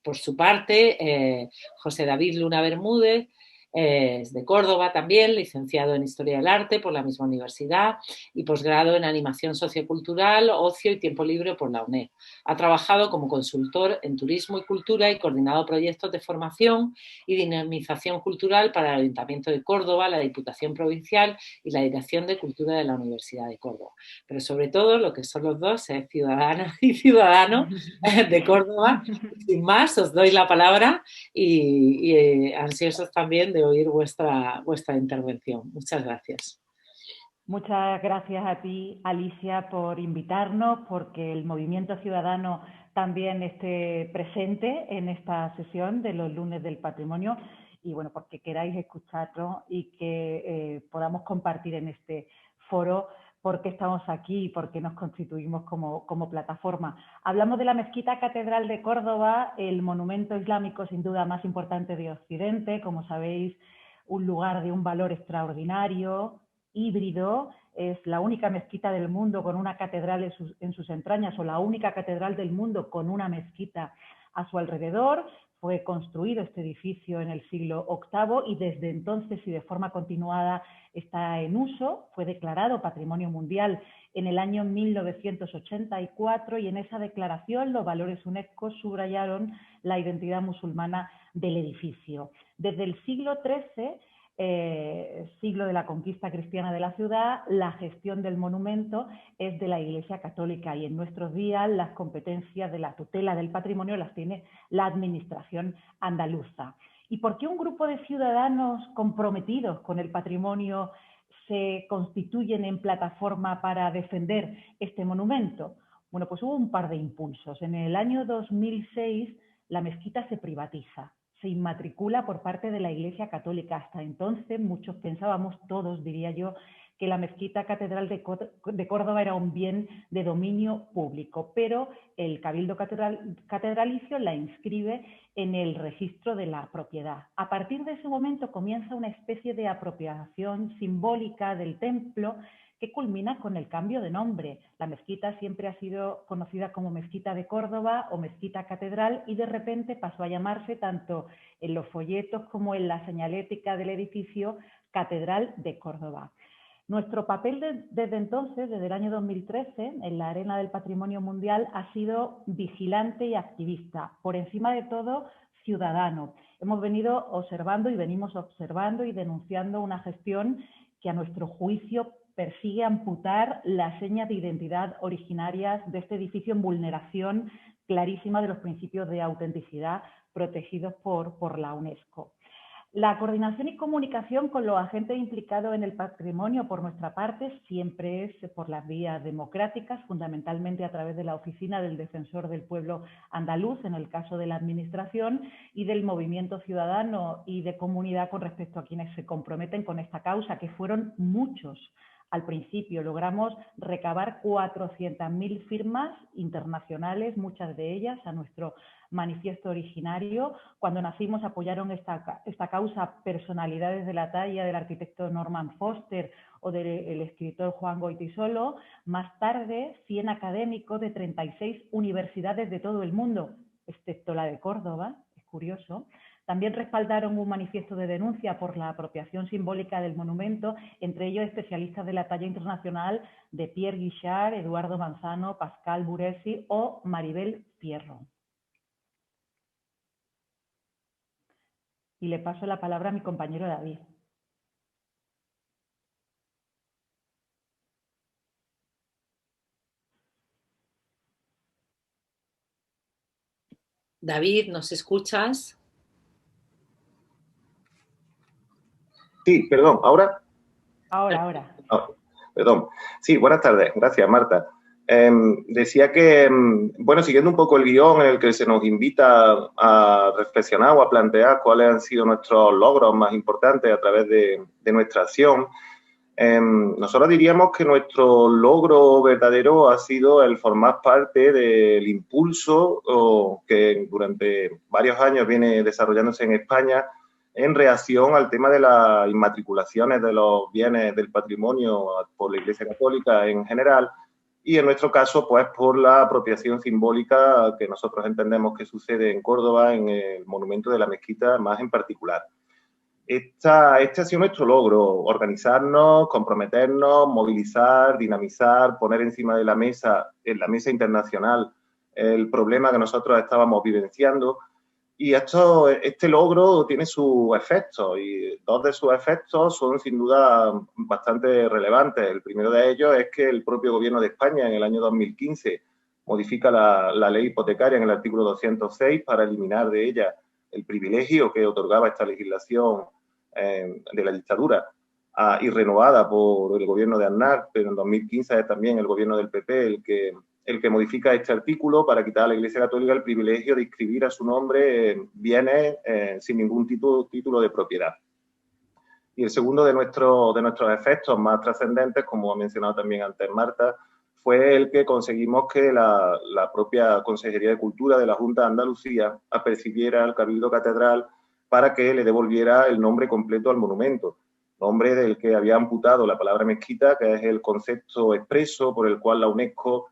Por su parte, José David Luna Bermúdez es de Córdoba también, licenciado en Historia del Arte por la misma universidad y posgrado en Animación Sociocultural, Ocio y Tiempo Libre por la UNED. Ha trabajado como consultor en turismo y cultura y coordinado proyectos de formación y dinamización cultural para el Ayuntamiento de Córdoba, la Diputación Provincial y la Dirección de Cultura de la Universidad de Córdoba. Pero sobre todo lo que son los dos es ciudadana y ciudadano de Córdoba. Sin más, os doy la palabra y ansiosos también de oír vuestra intervención. Muchas gracias. Muchas gracias a ti, Alicia, por invitarnos, porque el movimiento ciudadano también esté presente en esta sesión de los lunes del patrimonio y bueno, porque queráis escucharnos y que podamos compartir en este foro por qué estamos aquí y por qué nos constituimos como plataforma. Hablamos de la Mezquita Catedral de Córdoba, el monumento islámico sin duda más importante de Occidente, como sabéis, un lugar de un valor extraordinario, híbrido, es la única mezquita del mundo con una catedral en sus entrañas o la única catedral del mundo con una mezquita a su alrededor. Fue construido este edificio en el siglo VIII y desde entonces y de forma continuada está en uso. Fue declarado Patrimonio Mundial en el año 1984 y en esa declaración los valores UNESCO subrayaron la identidad musulmana del edificio. Desde el siglo XIII, siglo de la conquista cristiana de la ciudad, la gestión del monumento es de la Iglesia Católica y en nuestros días las competencias de la tutela del patrimonio las tiene la administración andaluza. ¿Y por qué un grupo de ciudadanos comprometidos con el patrimonio se constituyen en plataforma para defender este monumento? Bueno, pues hubo un par de impulsos. En el año 2006 la mezquita se privatiza, se inmatricula por parte de la Iglesia Católica. Hasta entonces muchos pensábamos, todos diría yo, que la Mezquita Catedral de Córdoba era un bien de dominio público, pero el Cabildo Catedralicio la inscribe en el registro de la propiedad. A partir de ese momento comienza una especie de apropiación simbólica del templo que culmina con el cambio de nombre. La mezquita siempre ha sido conocida como Mezquita de Córdoba o Mezquita Catedral y de repente pasó a llamarse, tanto en los folletos como en la señalética del edificio, Catedral de Córdoba. Nuestro papel desde entonces, desde el año 2013, en la arena del patrimonio mundial, ha sido vigilante y activista, por encima de todo, ciudadano. Hemos venido observando y venimos observando y denunciando una gestión que a nuestro juicio persigue amputar las señas de identidad originarias de este edificio en vulneración clarísima de los principios de autenticidad protegidos por la UNESCO. La coordinación y comunicación con los agentes implicados en el patrimonio, por nuestra parte, siempre es por las vías democráticas, fundamentalmente a través de la Oficina del Defensor del Pueblo Andaluz, en el caso de la Administración, y del movimiento ciudadano y de comunidad con respecto a quienes se comprometen con esta causa, que fueron muchos. Al principio logramos recabar 400.000 firmas internacionales, muchas de ellas a nuestro manifiesto originario. Cuando nacimos apoyaron esta causa personalidades de la talla del arquitecto Norman Foster o del escritor Juan Goytisolo. Más tarde, 100 académicos de 36 universidades de todo el mundo, excepto la de Córdoba, es curioso. También respaldaron un manifiesto de denuncia por la apropiación simbólica del monumento, entre ellos especialistas de la talla internacional de Pierre Guichard, Eduardo Manzano, Pascal Buresi o Maribel Fierro. Y le paso la palabra a mi compañero David. David, ¿nos escuchas? Sí, perdón, ¿ahora? Ahora. Oh, perdón. Sí, buenas tardes. Gracias, Marta. Decía que, bueno, siguiendo un poco el guión en el que se nos invita a reflexionar o a plantear cuáles han sido nuestros logros más importantes a través de nuestra acción, nosotros diríamos que nuestro logro verdadero ha sido el formar parte del impulso que durante varios años viene desarrollándose en España en reacción al tema de las inmatriculaciones de los bienes del patrimonio por la Iglesia Católica en general y en nuestro caso pues por la apropiación simbólica que nosotros entendemos que sucede en Córdoba en el monumento de la mezquita más en particular. Este ha sido nuestro logro, organizarnos, comprometernos, movilizar, dinamizar, poner encima de la mesa, en la mesa internacional, el problema que nosotros estábamos vivenciando. Y este logro tiene sus efectos y dos de sus efectos son sin duda bastante relevantes. El primero de ellos es que el propio Gobierno de España en el año 2015 modifica la ley hipotecaria en el artículo 206 para eliminar de ella el privilegio que otorgaba esta legislación de la dictadura y renovada por el Gobierno de Aznar, pero en 2015 es también el Gobierno del PP el que modifica este artículo para quitar a la Iglesia Católica el privilegio de inscribir a su nombre bienes sin ningún título de propiedad. Y el segundo de nuestros efectos más trascendentes, como ha mencionado también antes Marta, fue el que conseguimos que la propia Consejería de Cultura de la Junta de Andalucía apercibiera al Cabildo Catedral para que le devolviera el nombre completo al monumento, nombre del que había amputado la palabra mezquita, que es el concepto expreso por el cual la UNESCO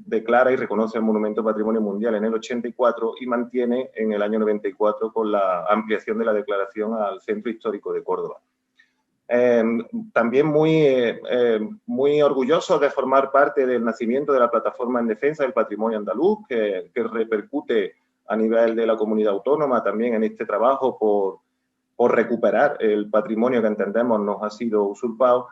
declara y reconoce el Monumento Patrimonio Mundial en el 84 y mantiene en el año 94 con la ampliación de la declaración al Centro Histórico de Córdoba. También muy orgullosos de formar parte del nacimiento de la Plataforma en Defensa del Patrimonio Andaluz, que repercute a nivel de la comunidad autónoma también en este trabajo por recuperar el patrimonio que entendemos nos ha sido usurpado,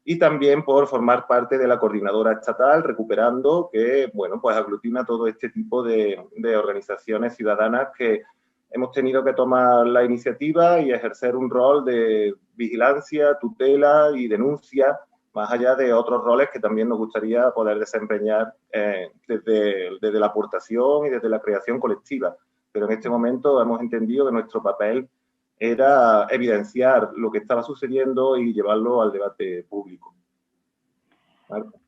y también por formar parte de la coordinadora estatal Recuperando, que bueno, pues aglutina todo este tipo de organizaciones ciudadanas que hemos tenido que tomar la iniciativa y ejercer un rol de vigilancia, tutela y denuncia, más allá de otros roles que también nos gustaría poder desempeñar desde la aportación y desde la creación colectiva. Pero en este momento hemos entendido que nuestro papel era evidenciar lo que estaba sucediendo y llevarlo al debate público.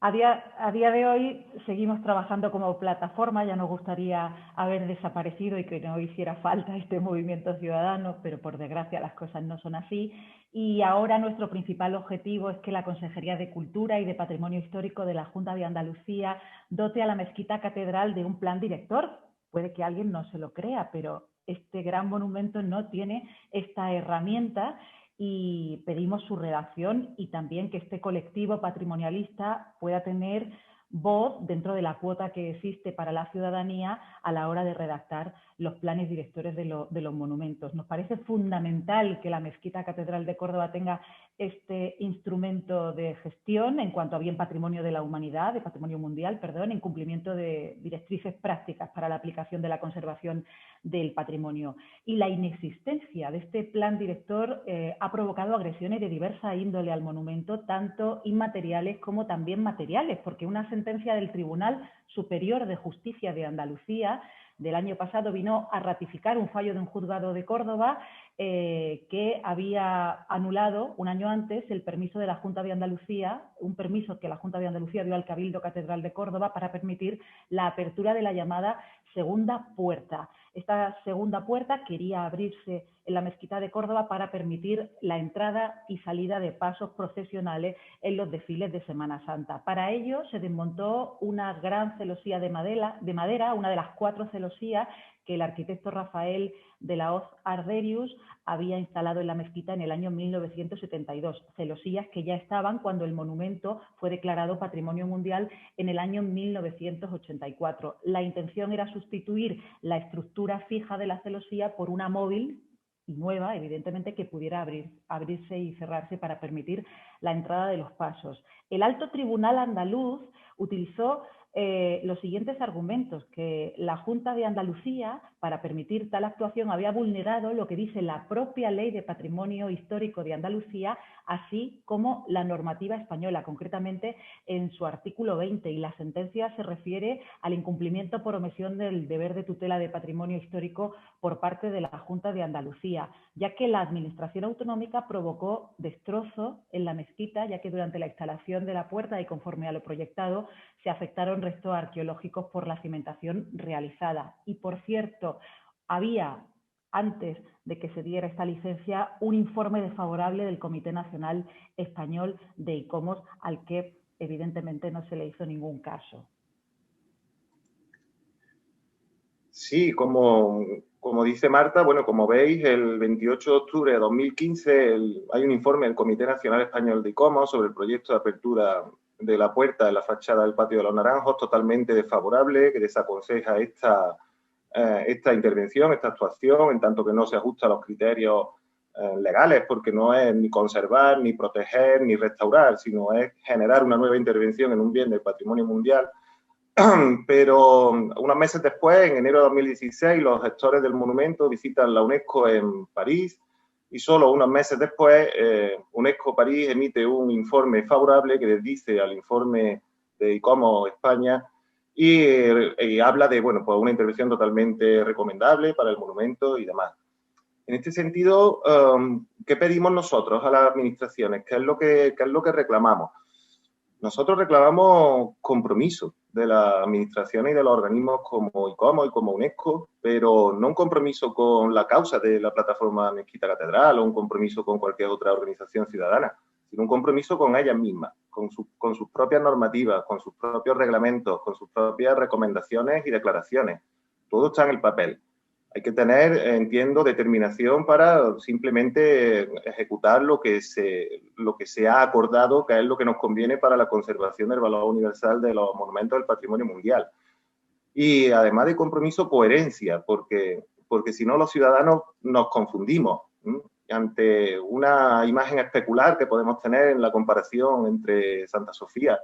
A día de hoy seguimos trabajando como plataforma, ya nos gustaría haber desaparecido y que no hiciera falta este movimiento ciudadano, pero por desgracia las cosas no son así. Y ahora nuestro principal objetivo es que la Consejería de Cultura y de Patrimonio Histórico de la Junta de Andalucía dote a la Mezquita Catedral de un plan director. Puede que alguien no se lo crea, pero este gran monumento no tiene esta herramienta y pedimos su redacción y también que este colectivo patrimonialista pueda tener voz dentro de la cuota que existe para la ciudadanía a la hora de redactar los planes directores de los monumentos. Nos parece fundamental que la Mezquita Catedral de Córdoba tenga este instrumento de gestión en cuanto a bien patrimonio de la humanidad, de patrimonio mundial, perdón, en cumplimiento de directrices prácticas para la aplicación de la conservación del patrimonio. Y la inexistencia de este plan director ha provocado agresiones de diversa índole al monumento, tanto inmateriales como también materiales, porque una sentencia del Tribunal Superior de Justicia de Andalucía del año pasado vino a ratificar un fallo de un juzgado de Córdoba que había anulado un año antes el permiso de la Junta de Andalucía, un permiso que la Junta de Andalucía dio al Cabildo Catedral de Córdoba para permitir la apertura de la llamada segunda puerta. Esta segunda puerta quería abrirse en la Mezquita de Córdoba para permitir la entrada y salida de pasos procesionales en los desfiles de Semana Santa. Para ello se desmontó una gran celosía de madera, una de las 4 celosías que el arquitecto Rafael de la Hoz Arderius había instalado en la mezquita en el año 1972, celosías que ya estaban cuando el monumento fue declarado Patrimonio Mundial en el año 1984. La intención era sustituir la estructura fija de la celosía por una móvil y nueva, evidentemente, que pudiera abrirse y cerrarse para permitir la entrada de los pasos. El Alto Tribunal andaluz utilizó los siguientes argumentos: que la Junta de Andalucía, para permitir tal actuación, había vulnerado lo que dice la propia Ley de Patrimonio Histórico de Andalucía, así como la normativa española, concretamente en su artículo 20, y la sentencia se refiere al incumplimiento por omisión del deber de tutela de patrimonio histórico por parte de la Junta de Andalucía, ya que la Administración Autonómica provocó destrozo en la mezquita, ya que durante la instalación de la puerta y conforme a lo proyectado se afectaron restos arqueológicos por la cimentación realizada. Y, por cierto, había, antes de que se diera esta licencia, un informe desfavorable del Comité Nacional Español de ICOMOS, al que evidentemente no se le hizo ningún caso. Sí, como dice Marta, bueno, como veis, el 28 de octubre de 2015 hay un informe del Comité Nacional Español de ICOMOS sobre el proyecto de apertura de la puerta de la fachada del Patio de los Naranjos, totalmente desfavorable, que desaconseja esta intervención, esta actuación, en tanto que no se ajusta a los criterios legales, porque no es ni conservar, ni proteger, ni restaurar, sino es generar una nueva intervención en un bien del patrimonio mundial. Pero unos meses después, en enero de 2016, los gestores del monumento visitan la UNESCO en París y solo unos meses después, UNESCO París emite un informe favorable que desdice al informe de ICOMOS España y habla de, bueno, pues una intervención totalmente recomendable para el monumento y demás. En este sentido, ¿qué pedimos nosotros a las administraciones? ¿Qué es lo que reclamamos? Nosotros reclamamos compromiso de las administraciones y de los organismos como ICOMOS y como UNESCO, pero no un compromiso con la causa de la plataforma Mezquita Catedral o un compromiso con cualquier otra organización ciudadana, sino un compromiso con ellas mismas, con sus propias normativas, con sus propios reglamentos, con sus propias recomendaciones y declaraciones. Todo está en el papel. Hay que tener, entiendo, determinación para simplemente ejecutar lo que se ha acordado, que es lo que nos conviene para la conservación del valor universal de los monumentos del patrimonio mundial. Y además de compromiso, coherencia, porque si no los ciudadanos nos confundimos ante una imagen especular que podemos tener en la comparación entre Santa Sofía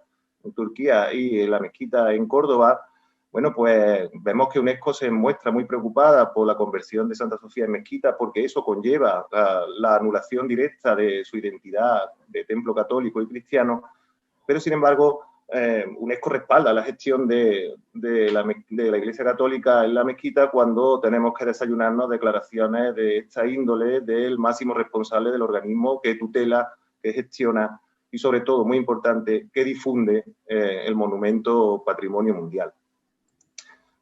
en Turquía y la mezquita en Córdoba. Bueno, pues vemos que UNESCO se muestra muy preocupada por la conversión de Santa Sofía en mezquita porque eso conlleva la anulación directa de su identidad de templo católico y cristiano, pero sin embargo UNESCO respalda la gestión de la Iglesia Católica en la mezquita cuando tenemos que desayunarnos declaraciones de esta índole del máximo responsable del organismo que tutela, que gestiona y sobre todo, muy importante, que difunde el monumento Patrimonio Mundial.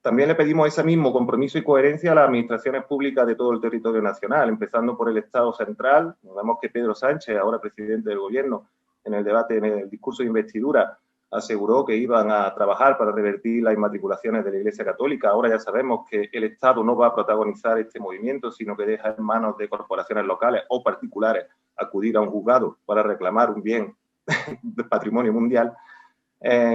También le pedimos ese mismo compromiso y coherencia a las administraciones públicas de todo el territorio nacional, empezando por el Estado central. Vemos que Pedro Sánchez, ahora presidente del Gobierno, en el debate, en el discurso de investidura, aseguró que iban a trabajar para revertir las inmatriculaciones de la Iglesia Católica. Ahora ya sabemos que el Estado no va a protagonizar este movimiento, sino que deja en manos de corporaciones locales o particulares acudir a un juzgado para reclamar un bien de patrimonio mundial.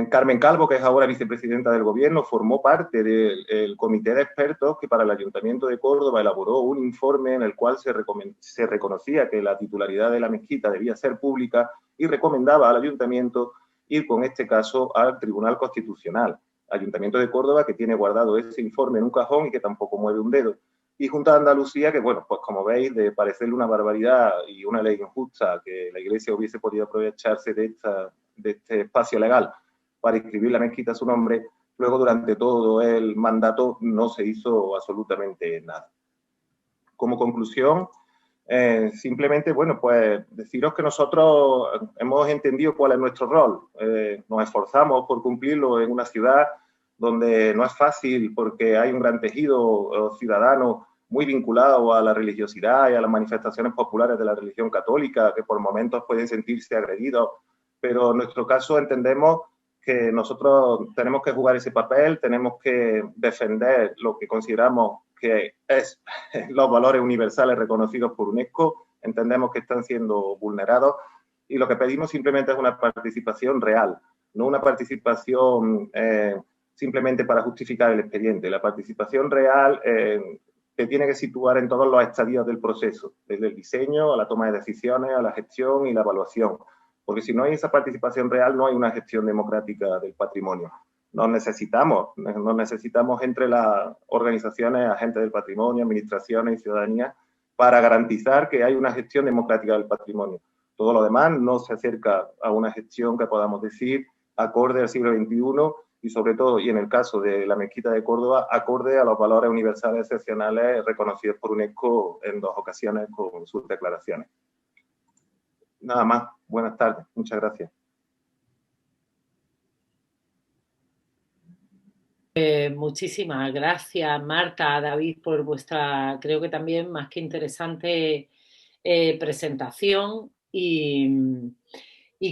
Carmen Calvo, que es ahora vicepresidenta del Gobierno, formó parte del comité de expertos que para el Ayuntamiento de Córdoba elaboró un informe en el cual se reconocía que la titularidad de la mezquita debía ser pública y recomendaba al Ayuntamiento ir con este caso al Tribunal Constitucional. Ayuntamiento de Córdoba, que tiene guardado ese informe en un cajón y que tampoco mueve un dedo. Y Junta de Andalucía, que bueno, pues como veis, de parecerle una barbaridad y una ley injusta que la Iglesia hubiese podido aprovecharse de este espacio legal para inscribir la mezquita a su nombre, luego durante todo el mandato no se hizo absolutamente nada. Como conclusión, simplemente, bueno, pues deciros que nosotros hemos entendido cuál es nuestro rol. Nos esforzamos por cumplirlo en una ciudad donde no es fácil porque hay un gran tejido ciudadano muy vinculado a la religiosidad y a las manifestaciones populares de la religión católica, que por momentos pueden sentirse agredidos, pero en nuestro caso entendemos que nosotros tenemos que jugar ese papel, tenemos que defender lo que consideramos que es los valores universales reconocidos por UNESCO, entendemos que están siendo vulnerados y lo que pedimos simplemente es una participación real, no una participación simplemente para justificar el expediente. La participación real que tiene que situar en todos los estadios del proceso, desde el diseño a la toma de decisiones, a la gestión y la evaluación. Porque si no hay esa participación real, no hay una gestión democrática del patrimonio. Nos necesitamos entre las organizaciones, agentes del patrimonio, administraciones y ciudadanía, para garantizar que hay una gestión democrática del patrimonio. Todo lo demás no se acerca a una gestión que podamos decir acorde al siglo XXI y sobre todo, y en el caso de la Mezquita de Córdoba, acorde a los valores universales excepcionales reconocidos por UNESCO en 2 ocasiones con sus declaraciones. Nada más. Buenas tardes. Muchas gracias. Muchísimas gracias, Marta, David, por vuestra, creo que también más que interesante presentación y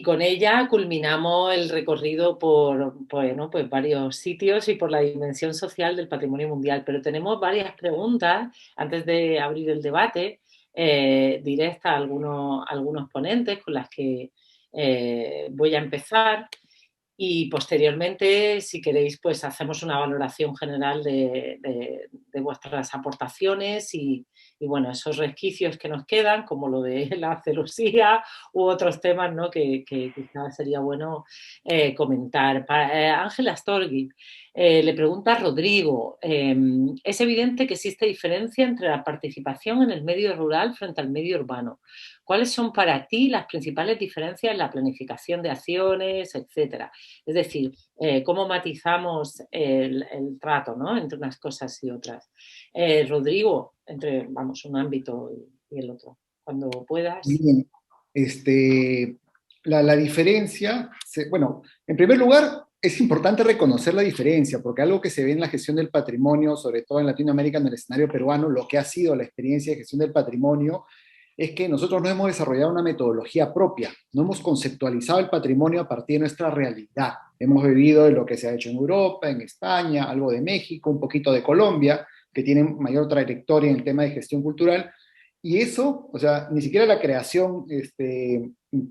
con ella culminamos el recorrido por bueno, pues varios sitios y por la dimensión social del patrimonio mundial. Pero tenemos varias preguntas antes de abrir el debate. Directa a algunos ponentes con las que voy a empezar y posteriormente, si queréis, pues hacemos una valoración general de vuestras aportaciones y bueno, esos resquicios que nos quedan, como lo de la celosía u otros temas, ¿no? que quizás sería bueno comentar. Ángela Astorgui le pregunta a Rodrigo, es evidente que existe diferencia entre la participación en el medio rural frente al medio urbano. ¿Cuáles son para ti las principales diferencias en la planificación de acciones, etcétera? Es decir, cómo matizamos el trato, ¿no? Entre unas cosas y otras. Rodrigo, entre, vamos, un ámbito y el otro, cuando puedas. Bien, la diferencia, bueno, en primer lugar, es importante reconocer la diferencia, porque algo que se ve en la gestión del patrimonio, sobre todo en Latinoamérica, en el escenario peruano, lo que ha sido la experiencia de gestión del patrimonio, es que nosotros no hemos desarrollado una metodología propia, no hemos conceptualizado el patrimonio a partir de nuestra realidad. Hemos vivido de lo que se ha hecho en Europa, en España, algo de México, un poquito de Colombia, que tienen mayor trayectoria en el tema de gestión cultural, y eso, o sea, ni siquiera la creación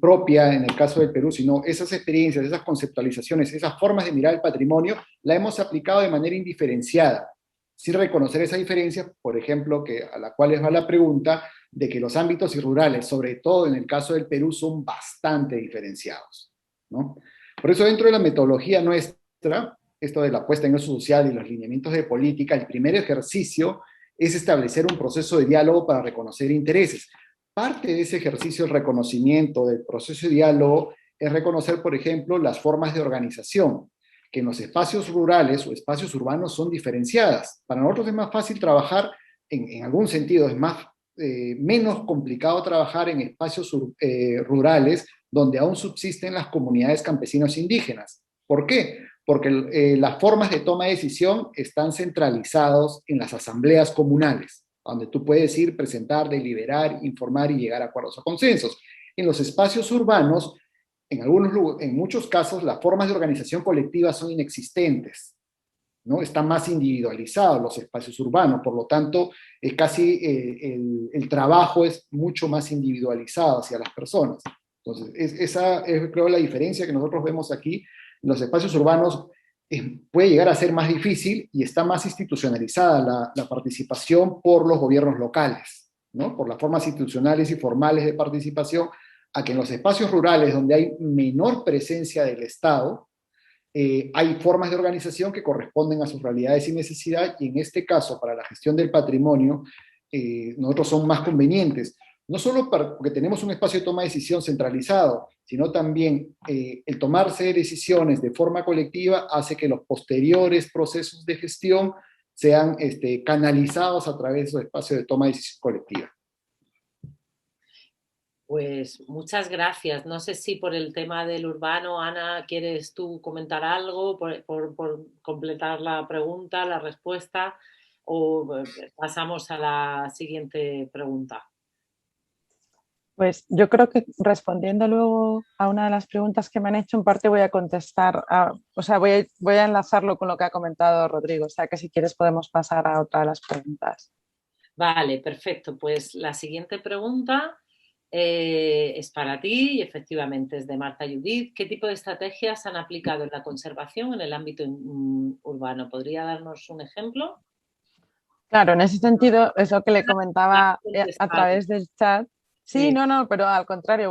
propia en el caso del Perú, sino esas experiencias, esas conceptualizaciones, esas formas de mirar el patrimonio, la hemos aplicado de manera indiferenciada, sin reconocer esa diferencia, por ejemplo, a la cual les va la pregunta, de que los ámbitos rurales, sobre todo en el caso del Perú, son bastante diferenciados, ¿no? Por eso dentro de la metodología nuestra, esto de la puesta en uso social y los lineamientos de política, el primer ejercicio es establecer un proceso de diálogo para reconocer intereses. Parte de ese ejercicio de reconocimiento del proceso de diálogo es reconocer, por ejemplo, las formas de organización, que en los espacios rurales o espacios urbanos son diferenciadas. Para nosotros es más fácil trabajar, en algún sentido es menos complicado trabajar en espacios rurales, donde aún subsisten las comunidades campesinos indígenas. ¿Por qué? Porque las formas de toma de decisión están centralizados en las asambleas comunales, donde tú puedes ir, presentar, deliberar, informar y llegar a acuerdos o consensos. En los espacios urbanos, en muchos casos, las formas de organización colectiva son inexistentes, ¿no? Están más individualizados los espacios urbanos, por lo tanto, el trabajo es mucho más individualizado hacia las personas. Entonces, esa es, creo, la diferencia que nosotros vemos aquí. En los espacios urbanos puede llegar a ser más difícil y está más institucionalizada la participación por los gobiernos locales, ¿no? Por las formas institucionales y formales de participación, a que en los espacios rurales, donde hay menor presencia del Estado, hay formas de organización que corresponden a sus realidades y necesidades, y en este caso, para la gestión del patrimonio, nosotros son más convenientes, no solo porque tenemos un espacio de toma de decisión centralizado, sino también el tomarse decisiones de forma colectiva hace que los posteriores procesos de gestión sean canalizados a través de esos espacios de toma de decisión colectiva. Pues muchas gracias. No sé si por el tema del urbano, Ana, ¿quieres tú comentar algo por completar la pregunta, la respuesta, o pasamos a la siguiente pregunta? Pues yo creo que respondiendo luego a una de las preguntas que me han hecho, en parte voy a contestar, voy a enlazarlo con lo que ha comentado Rodrigo, o sea que si quieres podemos pasar a otra de las preguntas. Vale, perfecto. Pues la siguiente pregunta es para ti y efectivamente es de Marta Judith. ¿Qué tipo de estrategias han aplicado en la conservación en el ámbito urbano? ¿Podría darnos un ejemplo? Claro, en ese sentido es lo que le comentaba a través del chat. Sí, no, pero al contrario,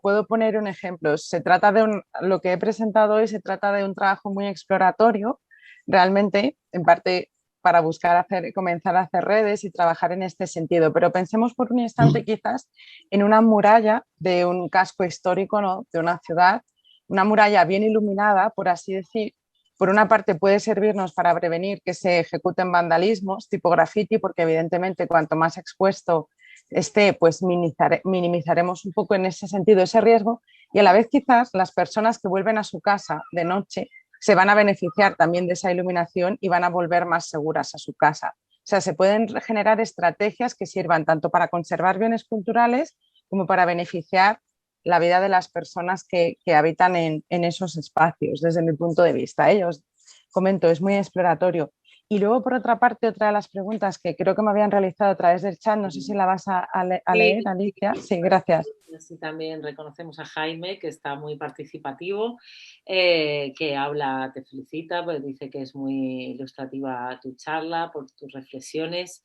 puedo poner un ejemplo. Se trata de lo que he presentado hoy se trata de un trabajo muy exploratorio, realmente, en parte para buscar comenzar a hacer redes y trabajar en este sentido. Pero pensemos por un instante quizás en una muralla de un casco histórico, ¿no? De una ciudad, una muralla bien iluminada, por así decir. Por una parte puede servirnos para prevenir que se ejecuten vandalismos tipo graffiti, porque evidentemente cuanto más expuesto esté, pues minimizaremos un poco en ese sentido ese riesgo, y a la vez quizás las personas que vuelven a su casa de noche se van a beneficiar también de esa iluminación y van a volver más seguras a su casa. O sea, se pueden generar estrategias que sirvan tanto para conservar bienes culturales como para beneficiar la vida de las personas que habitan en esos espacios, desde mi punto de vista. Os comento, es muy exploratorio. Y luego, por otra parte, otra de las preguntas que creo que me habían realizado a través del chat, no sé si la vas a leer, Alicia. Sí, gracias. Sí, también reconocemos a Jaime, que está muy participativo, que habla, te felicita, pues dice que es muy ilustrativa tu charla, por tus reflexiones.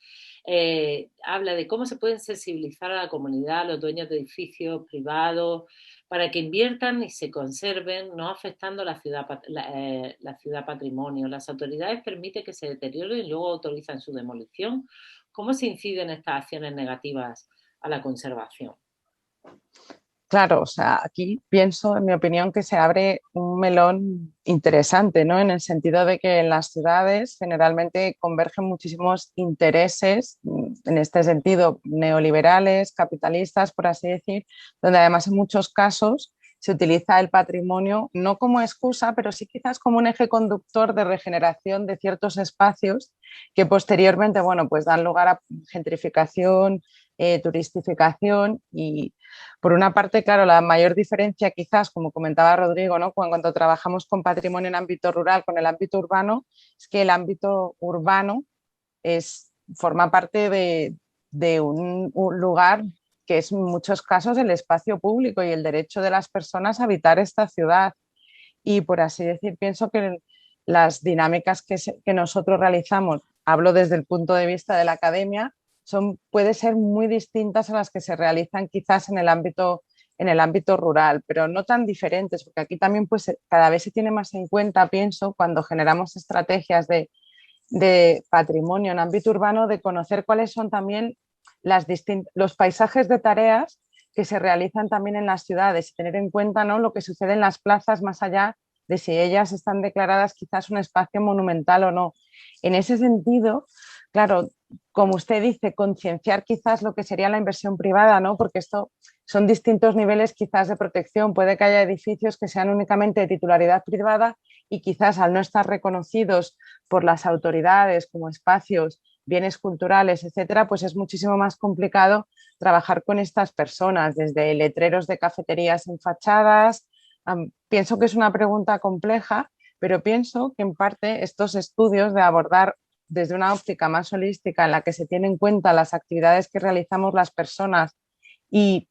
Habla de cómo se pueden sensibilizar a la comunidad, a los dueños de edificios privados, para que inviertan y se conserven, no afectando la ciudad patrimonio. Las autoridades permiten que se deterioren y luego autorizan su demolición. ¿Cómo se inciden estas acciones negativas a la conservación? Claro, o sea, aquí pienso, en mi opinión, que se abre un melón interesante, ¿no? En el sentido de que en las ciudades generalmente convergen muchísimos intereses, en este sentido, neoliberales, capitalistas, por así decir, donde además en muchos casos se utiliza el patrimonio no como excusa, pero sí quizás como un eje conductor de regeneración de ciertos espacios que posteriormente, bueno, pues dan lugar a gentrificación, turistificación. Y por una parte, claro, la mayor diferencia quizás, como comentaba Rodrigo, ¿no? Cuando trabajamos con patrimonio en ámbito rural con el ámbito urbano, es que el ámbito urbano forma parte de un lugar que es en muchos casos el espacio público y el derecho de las personas a habitar esta ciudad. Y por así decir, pienso que las dinámicas que nosotros realizamos, hablo desde el punto de vista de la academia, puede ser muy distintas a las que se realizan quizás en el ámbito rural, pero no tan diferentes, porque aquí también pues, cada vez se tiene más en cuenta, pienso, cuando generamos estrategias de patrimonio en ámbito urbano, de conocer cuáles son también los paisajes de tareas que se realizan también en las ciudades y tener en cuenta, ¿no? Lo que sucede en las plazas más allá de si ellas están declaradas quizás un espacio monumental o no. En ese sentido, claro, como usted dice, concienciar quizás lo que sería la inversión privada, ¿no? Porque esto son distintos niveles quizás de protección. Puede que haya edificios que sean únicamente de titularidad privada y quizás al no estar reconocidos por las autoridades como espacios, bienes culturales, etcétera, pues es muchísimo más complicado trabajar con estas personas, desde letreros de cafeterías en fachadas. Pienso que es una pregunta compleja, pero pienso que en parte estos estudios de abordar desde una óptica más holística en la que se tienen en cuenta las actividades que realizamos las personas y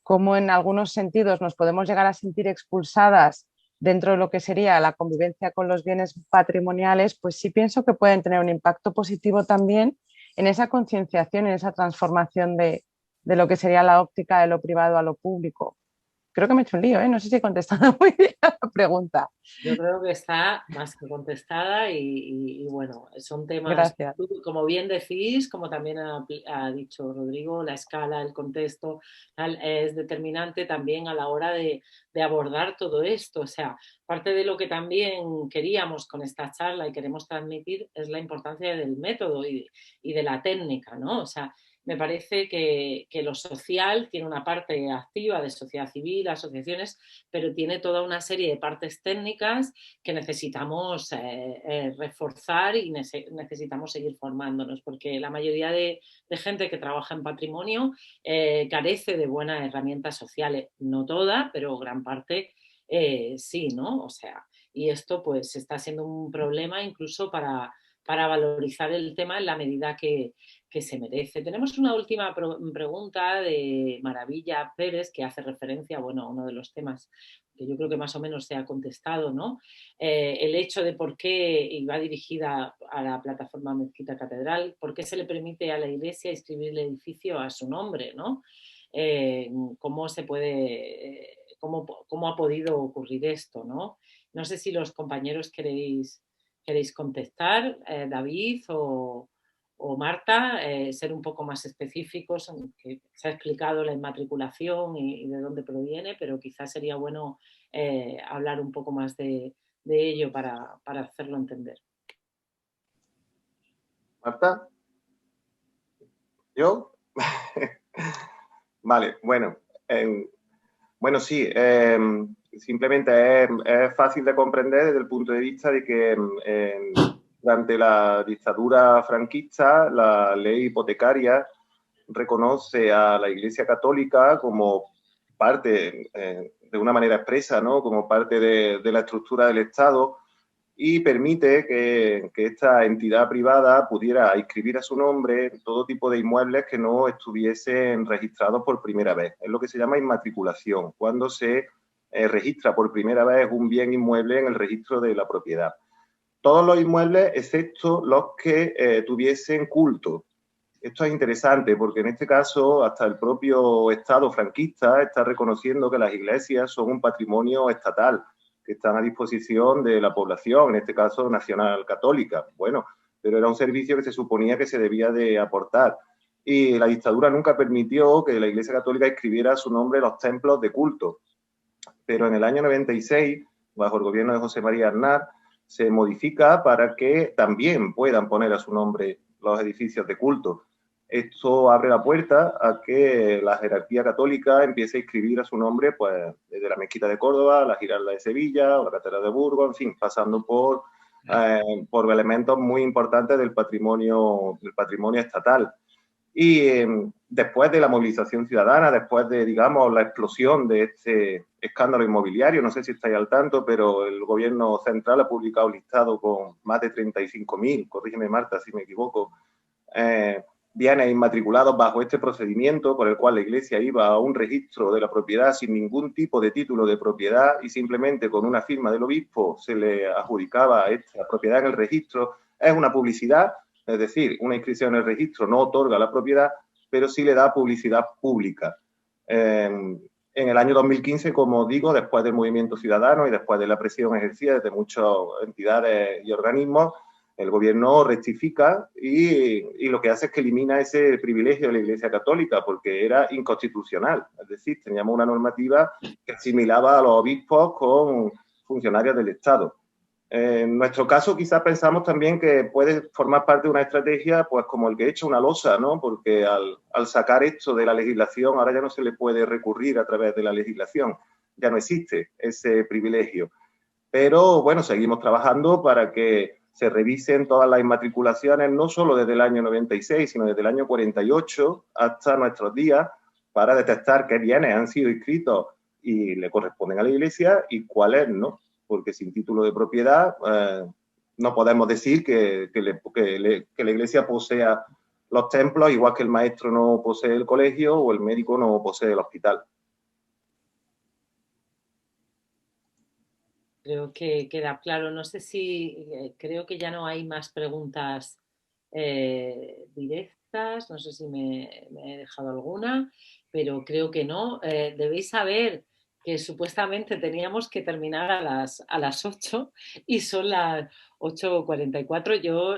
cómo en algunos sentidos nos podemos llegar a sentir expulsadas dentro de lo que sería la convivencia con los bienes patrimoniales, pues sí pienso que pueden tener un impacto positivo también en esa concienciación, en esa transformación de lo que sería la óptica de lo privado a lo público. Creo que me he hecho un lío, ¿eh? No sé si he contestado muy bien a la pregunta. Yo creo que está más que contestada y bueno, son temas, Gracias. como bien decís, como también ha dicho Rodrigo, la escala, el contexto es determinante también a la hora de abordar todo esto. O sea, parte de lo que también queríamos con esta charla y queremos transmitir es la importancia del método y de la técnica, ¿no? O sea, me parece que lo social tiene una parte activa de sociedad civil, asociaciones, pero tiene toda una serie de partes técnicas que necesitamos reforzar y necesitamos seguir formándonos, porque la mayoría de gente que trabaja en patrimonio carece de buenas herramientas sociales, no toda, pero gran parte sí, ¿no? O sea, y esto pues está siendo un problema incluso para valorizar el tema en la medida que se merece. Tenemos una última pregunta de Maravilla Pérez que hace referencia, bueno, a uno de los temas que yo creo que más o menos se ha contestado, ¿no? El hecho de por qué, y va dirigida a la plataforma Mezquita Catedral, por qué se le permite a la Iglesia inscribir el edificio a su nombre, ¿no? ¿Cómo se puede, cómo ha podido ocurrir esto, ¿no? No sé si los compañeros queréis contestar, David o Marta, ser un poco más específicos, que se ha explicado la inmatriculación y de dónde proviene, pero quizás sería bueno hablar un poco más de ello para hacerlo entender. ¿Marta? ¿Yo? Vale, bueno. Bueno, sí, simplemente es fácil de comprender desde el punto de vista de que durante la dictadura franquista la ley hipotecaria reconoce a la Iglesia Católica como parte, de una manera expresa, ¿no? Como parte de la estructura del Estado y permite que esta entidad privada pudiera inscribir a su nombre todo tipo de inmuebles que no estuviesen registrados por primera vez. Es lo que se llama inmatriculación, cuando se registra por primera vez un bien inmueble en el registro de la propiedad. Todos los inmuebles, excepto los que tuviesen culto. Esto es interesante porque en este caso hasta el propio Estado franquista está reconociendo que las iglesias son un patrimonio estatal, que están a disposición de la población, en este caso nacional católica. Bueno, pero era un servicio que se suponía que se debía de aportar. Y la dictadura nunca permitió que la Iglesia Católica escribiera a su nombre en los templos de culto. Pero en el año 96, bajo el gobierno de José María Aznar, se modifica para que también puedan poner a su nombre los edificios de culto. Esto abre la puerta a que la jerarquía católica empiece a inscribir a su nombre, pues, desde la Mezquita de Córdoba, la Giralda de Sevilla, o la Catedral de Burgos, en fin, pasando por elementos muy importantes del patrimonio estatal. Y después de la movilización ciudadana, después de, digamos, la explosión de este escándalo inmobiliario, no sé si estáis al tanto, pero el gobierno central ha publicado un listado con más de 35.000, corrígeme Marta si me equivoco, bienes inmatriculados bajo este procedimiento por el cual la Iglesia iba a un registro de la propiedad sin ningún tipo de título de propiedad y simplemente con una firma del obispo se le adjudicaba esta propiedad en el registro. Es una publicidad, es decir, una inscripción en el registro no otorga la propiedad, pero sí le da publicidad pública. En el año 2015, como digo, después del movimiento ciudadano y después de la presión ejercida desde muchas entidades y organismos, el gobierno rectifica y lo que hace es que elimina ese privilegio de la Iglesia Católica porque era inconstitucional. Es decir, teníamos una normativa que asimilaba a los obispos con funcionarios del Estado. En nuestro caso, quizás pensamos también que puede formar parte de una estrategia, pues como el que echa una losa, ¿no? Porque al sacar esto de la legislación, ahora ya no se le puede recurrir a través de la legislación, ya no existe ese privilegio. Pero bueno, seguimos trabajando para que se revisen todas las inmatriculaciones, no solo desde el año 96, sino desde el año 48 hasta nuestros días, para detectar qué bienes han sido inscritos y le corresponden a la Iglesia y cuáles no. Porque sin título de propiedad no podemos decir que la Iglesia posea los templos, igual que el maestro no posee el colegio o el médico no posee el hospital. Creo que queda claro. No sé si, creo que ya no hay más preguntas directas, no sé si me he dejado alguna, pero creo que no. Debéis saber que supuestamente teníamos que terminar a las 8 y son las 8:44. Yo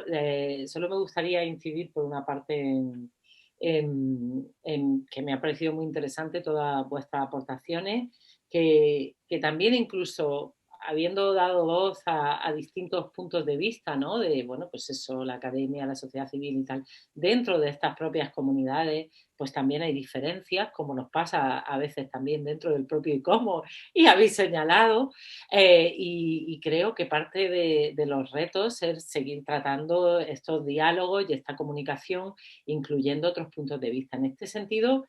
solo me gustaría incidir por una parte en que me ha parecido muy interesante todas vuestras aportaciones, que también incluso habiendo dado voz a distintos puntos de vista, ¿no? De, bueno, pues eso, la academia, la sociedad civil y tal, dentro de estas propias comunidades, pues también hay diferencias, como nos pasa a veces también dentro del propio ICOMOS, y habéis señalado, y creo que parte de los retos es seguir tratando estos diálogos y esta comunicación, incluyendo otros puntos de vista. En este sentido,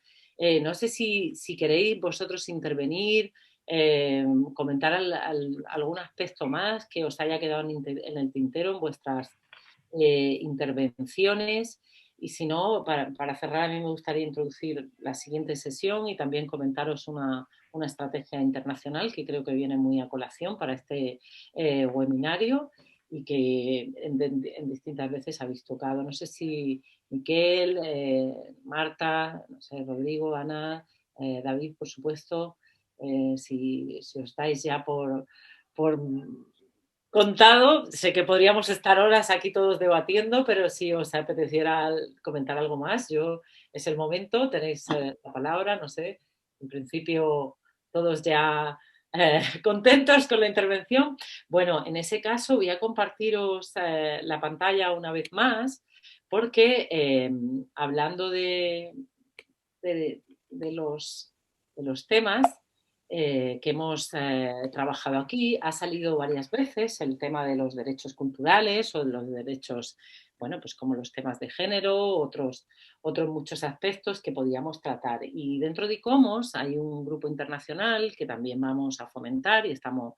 no sé si queréis vosotros intervenir, comentar algún aspecto más que os haya quedado en el tintero en vuestras intervenciones, y si no, para cerrar, a mí me gustaría introducir la siguiente sesión y también comentaros una estrategia internacional que creo que viene muy a colación para este webinario y que en distintas veces habéis tocado. No sé si Miquel, Marta, no sé, Rodrigo, Ana, David, por supuesto, si os dais ya por contado, sé que podríamos estar horas aquí todos debatiendo, pero si os apeteciera comentar algo más, es el momento, tenéis la palabra, no sé, en principio todos ya contentos con la intervención. Bueno, en ese caso voy a compartiros la pantalla una vez más, porque hablando de los temas que hemos trabajado aquí, ha salido varias veces el tema de los derechos culturales o de los derechos, bueno, pues como los temas de género, otros muchos aspectos que podíamos tratar. Y dentro de ICOMOS hay un grupo internacional que también vamos a fomentar y estamos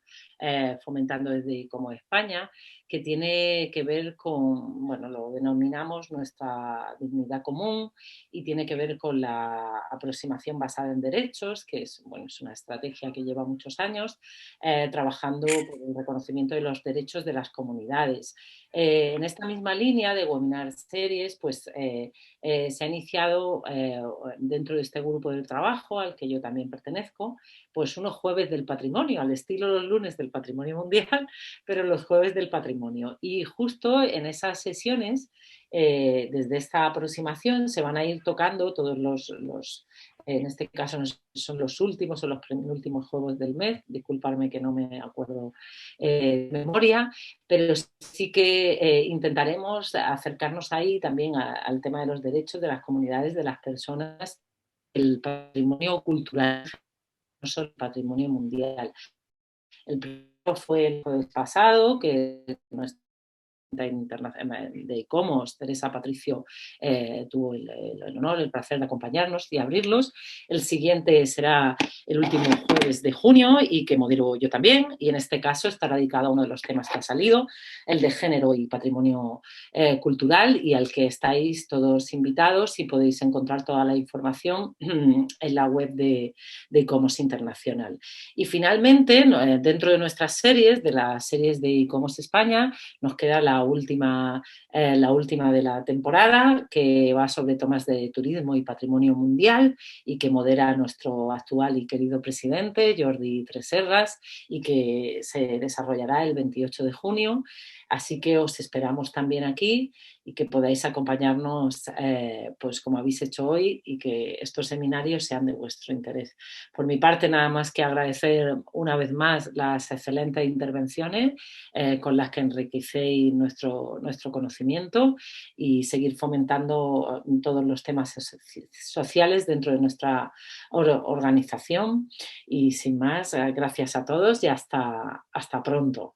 fomentando desde ICOMOS España, que tiene que ver con, bueno, lo denominamos nuestra dignidad común, y tiene que ver con la aproximación basada en derechos, que es, bueno, es una estrategia que lleva muchos años trabajando por el reconocimiento de los derechos de las comunidades. En esta misma línea de webinar series, pues se ha iniciado dentro de este grupo de trabajo al que yo también pertenezco, pues unos jueves del patrimonio, al estilo los lunes del patrimonio mundial, pero los jueves del patrimonio. Y justo en esas sesiones, desde esta aproximación, se van a ir tocando todos en este caso son los últimos o los penúltimos juegos del mes, disculparme que no me acuerdo de memoria, pero sí que intentaremos acercarnos ahí también al tema de los derechos de las comunidades, de las personas, el patrimonio cultural, no solo el patrimonio mundial. El primero fue el jueves pasado, que nuestra de ICOMOS, Teresa Patricio, tuvo el honor, el placer de acompañarnos y abrirlos. El siguiente será el último jueves de junio y que modero yo también, y en este caso estará dedicado a uno de los temas que ha salido, el de género y patrimonio cultural, y al que estáis todos invitados y podéis encontrar toda la información en la web de ICOMOS Internacional. Y finalmente, dentro de nuestras series, de las series de ICOMOS España, nos queda la última de la temporada, que va sobre temas de turismo y patrimonio mundial y que modera nuestro actual y querido presidente, Jordi Tresserras, y que se desarrollará el 28 de junio. Así que os esperamos también aquí y que podáis acompañarnos pues como habéis hecho hoy y que estos seminarios sean de vuestro interés. Por mi parte, nada más que agradecer una vez más las excelentes intervenciones con las que enriquecéis nuestro conocimiento y seguir fomentando todos los temas sociales dentro de nuestra organización. Y sin más, gracias a todos y hasta pronto.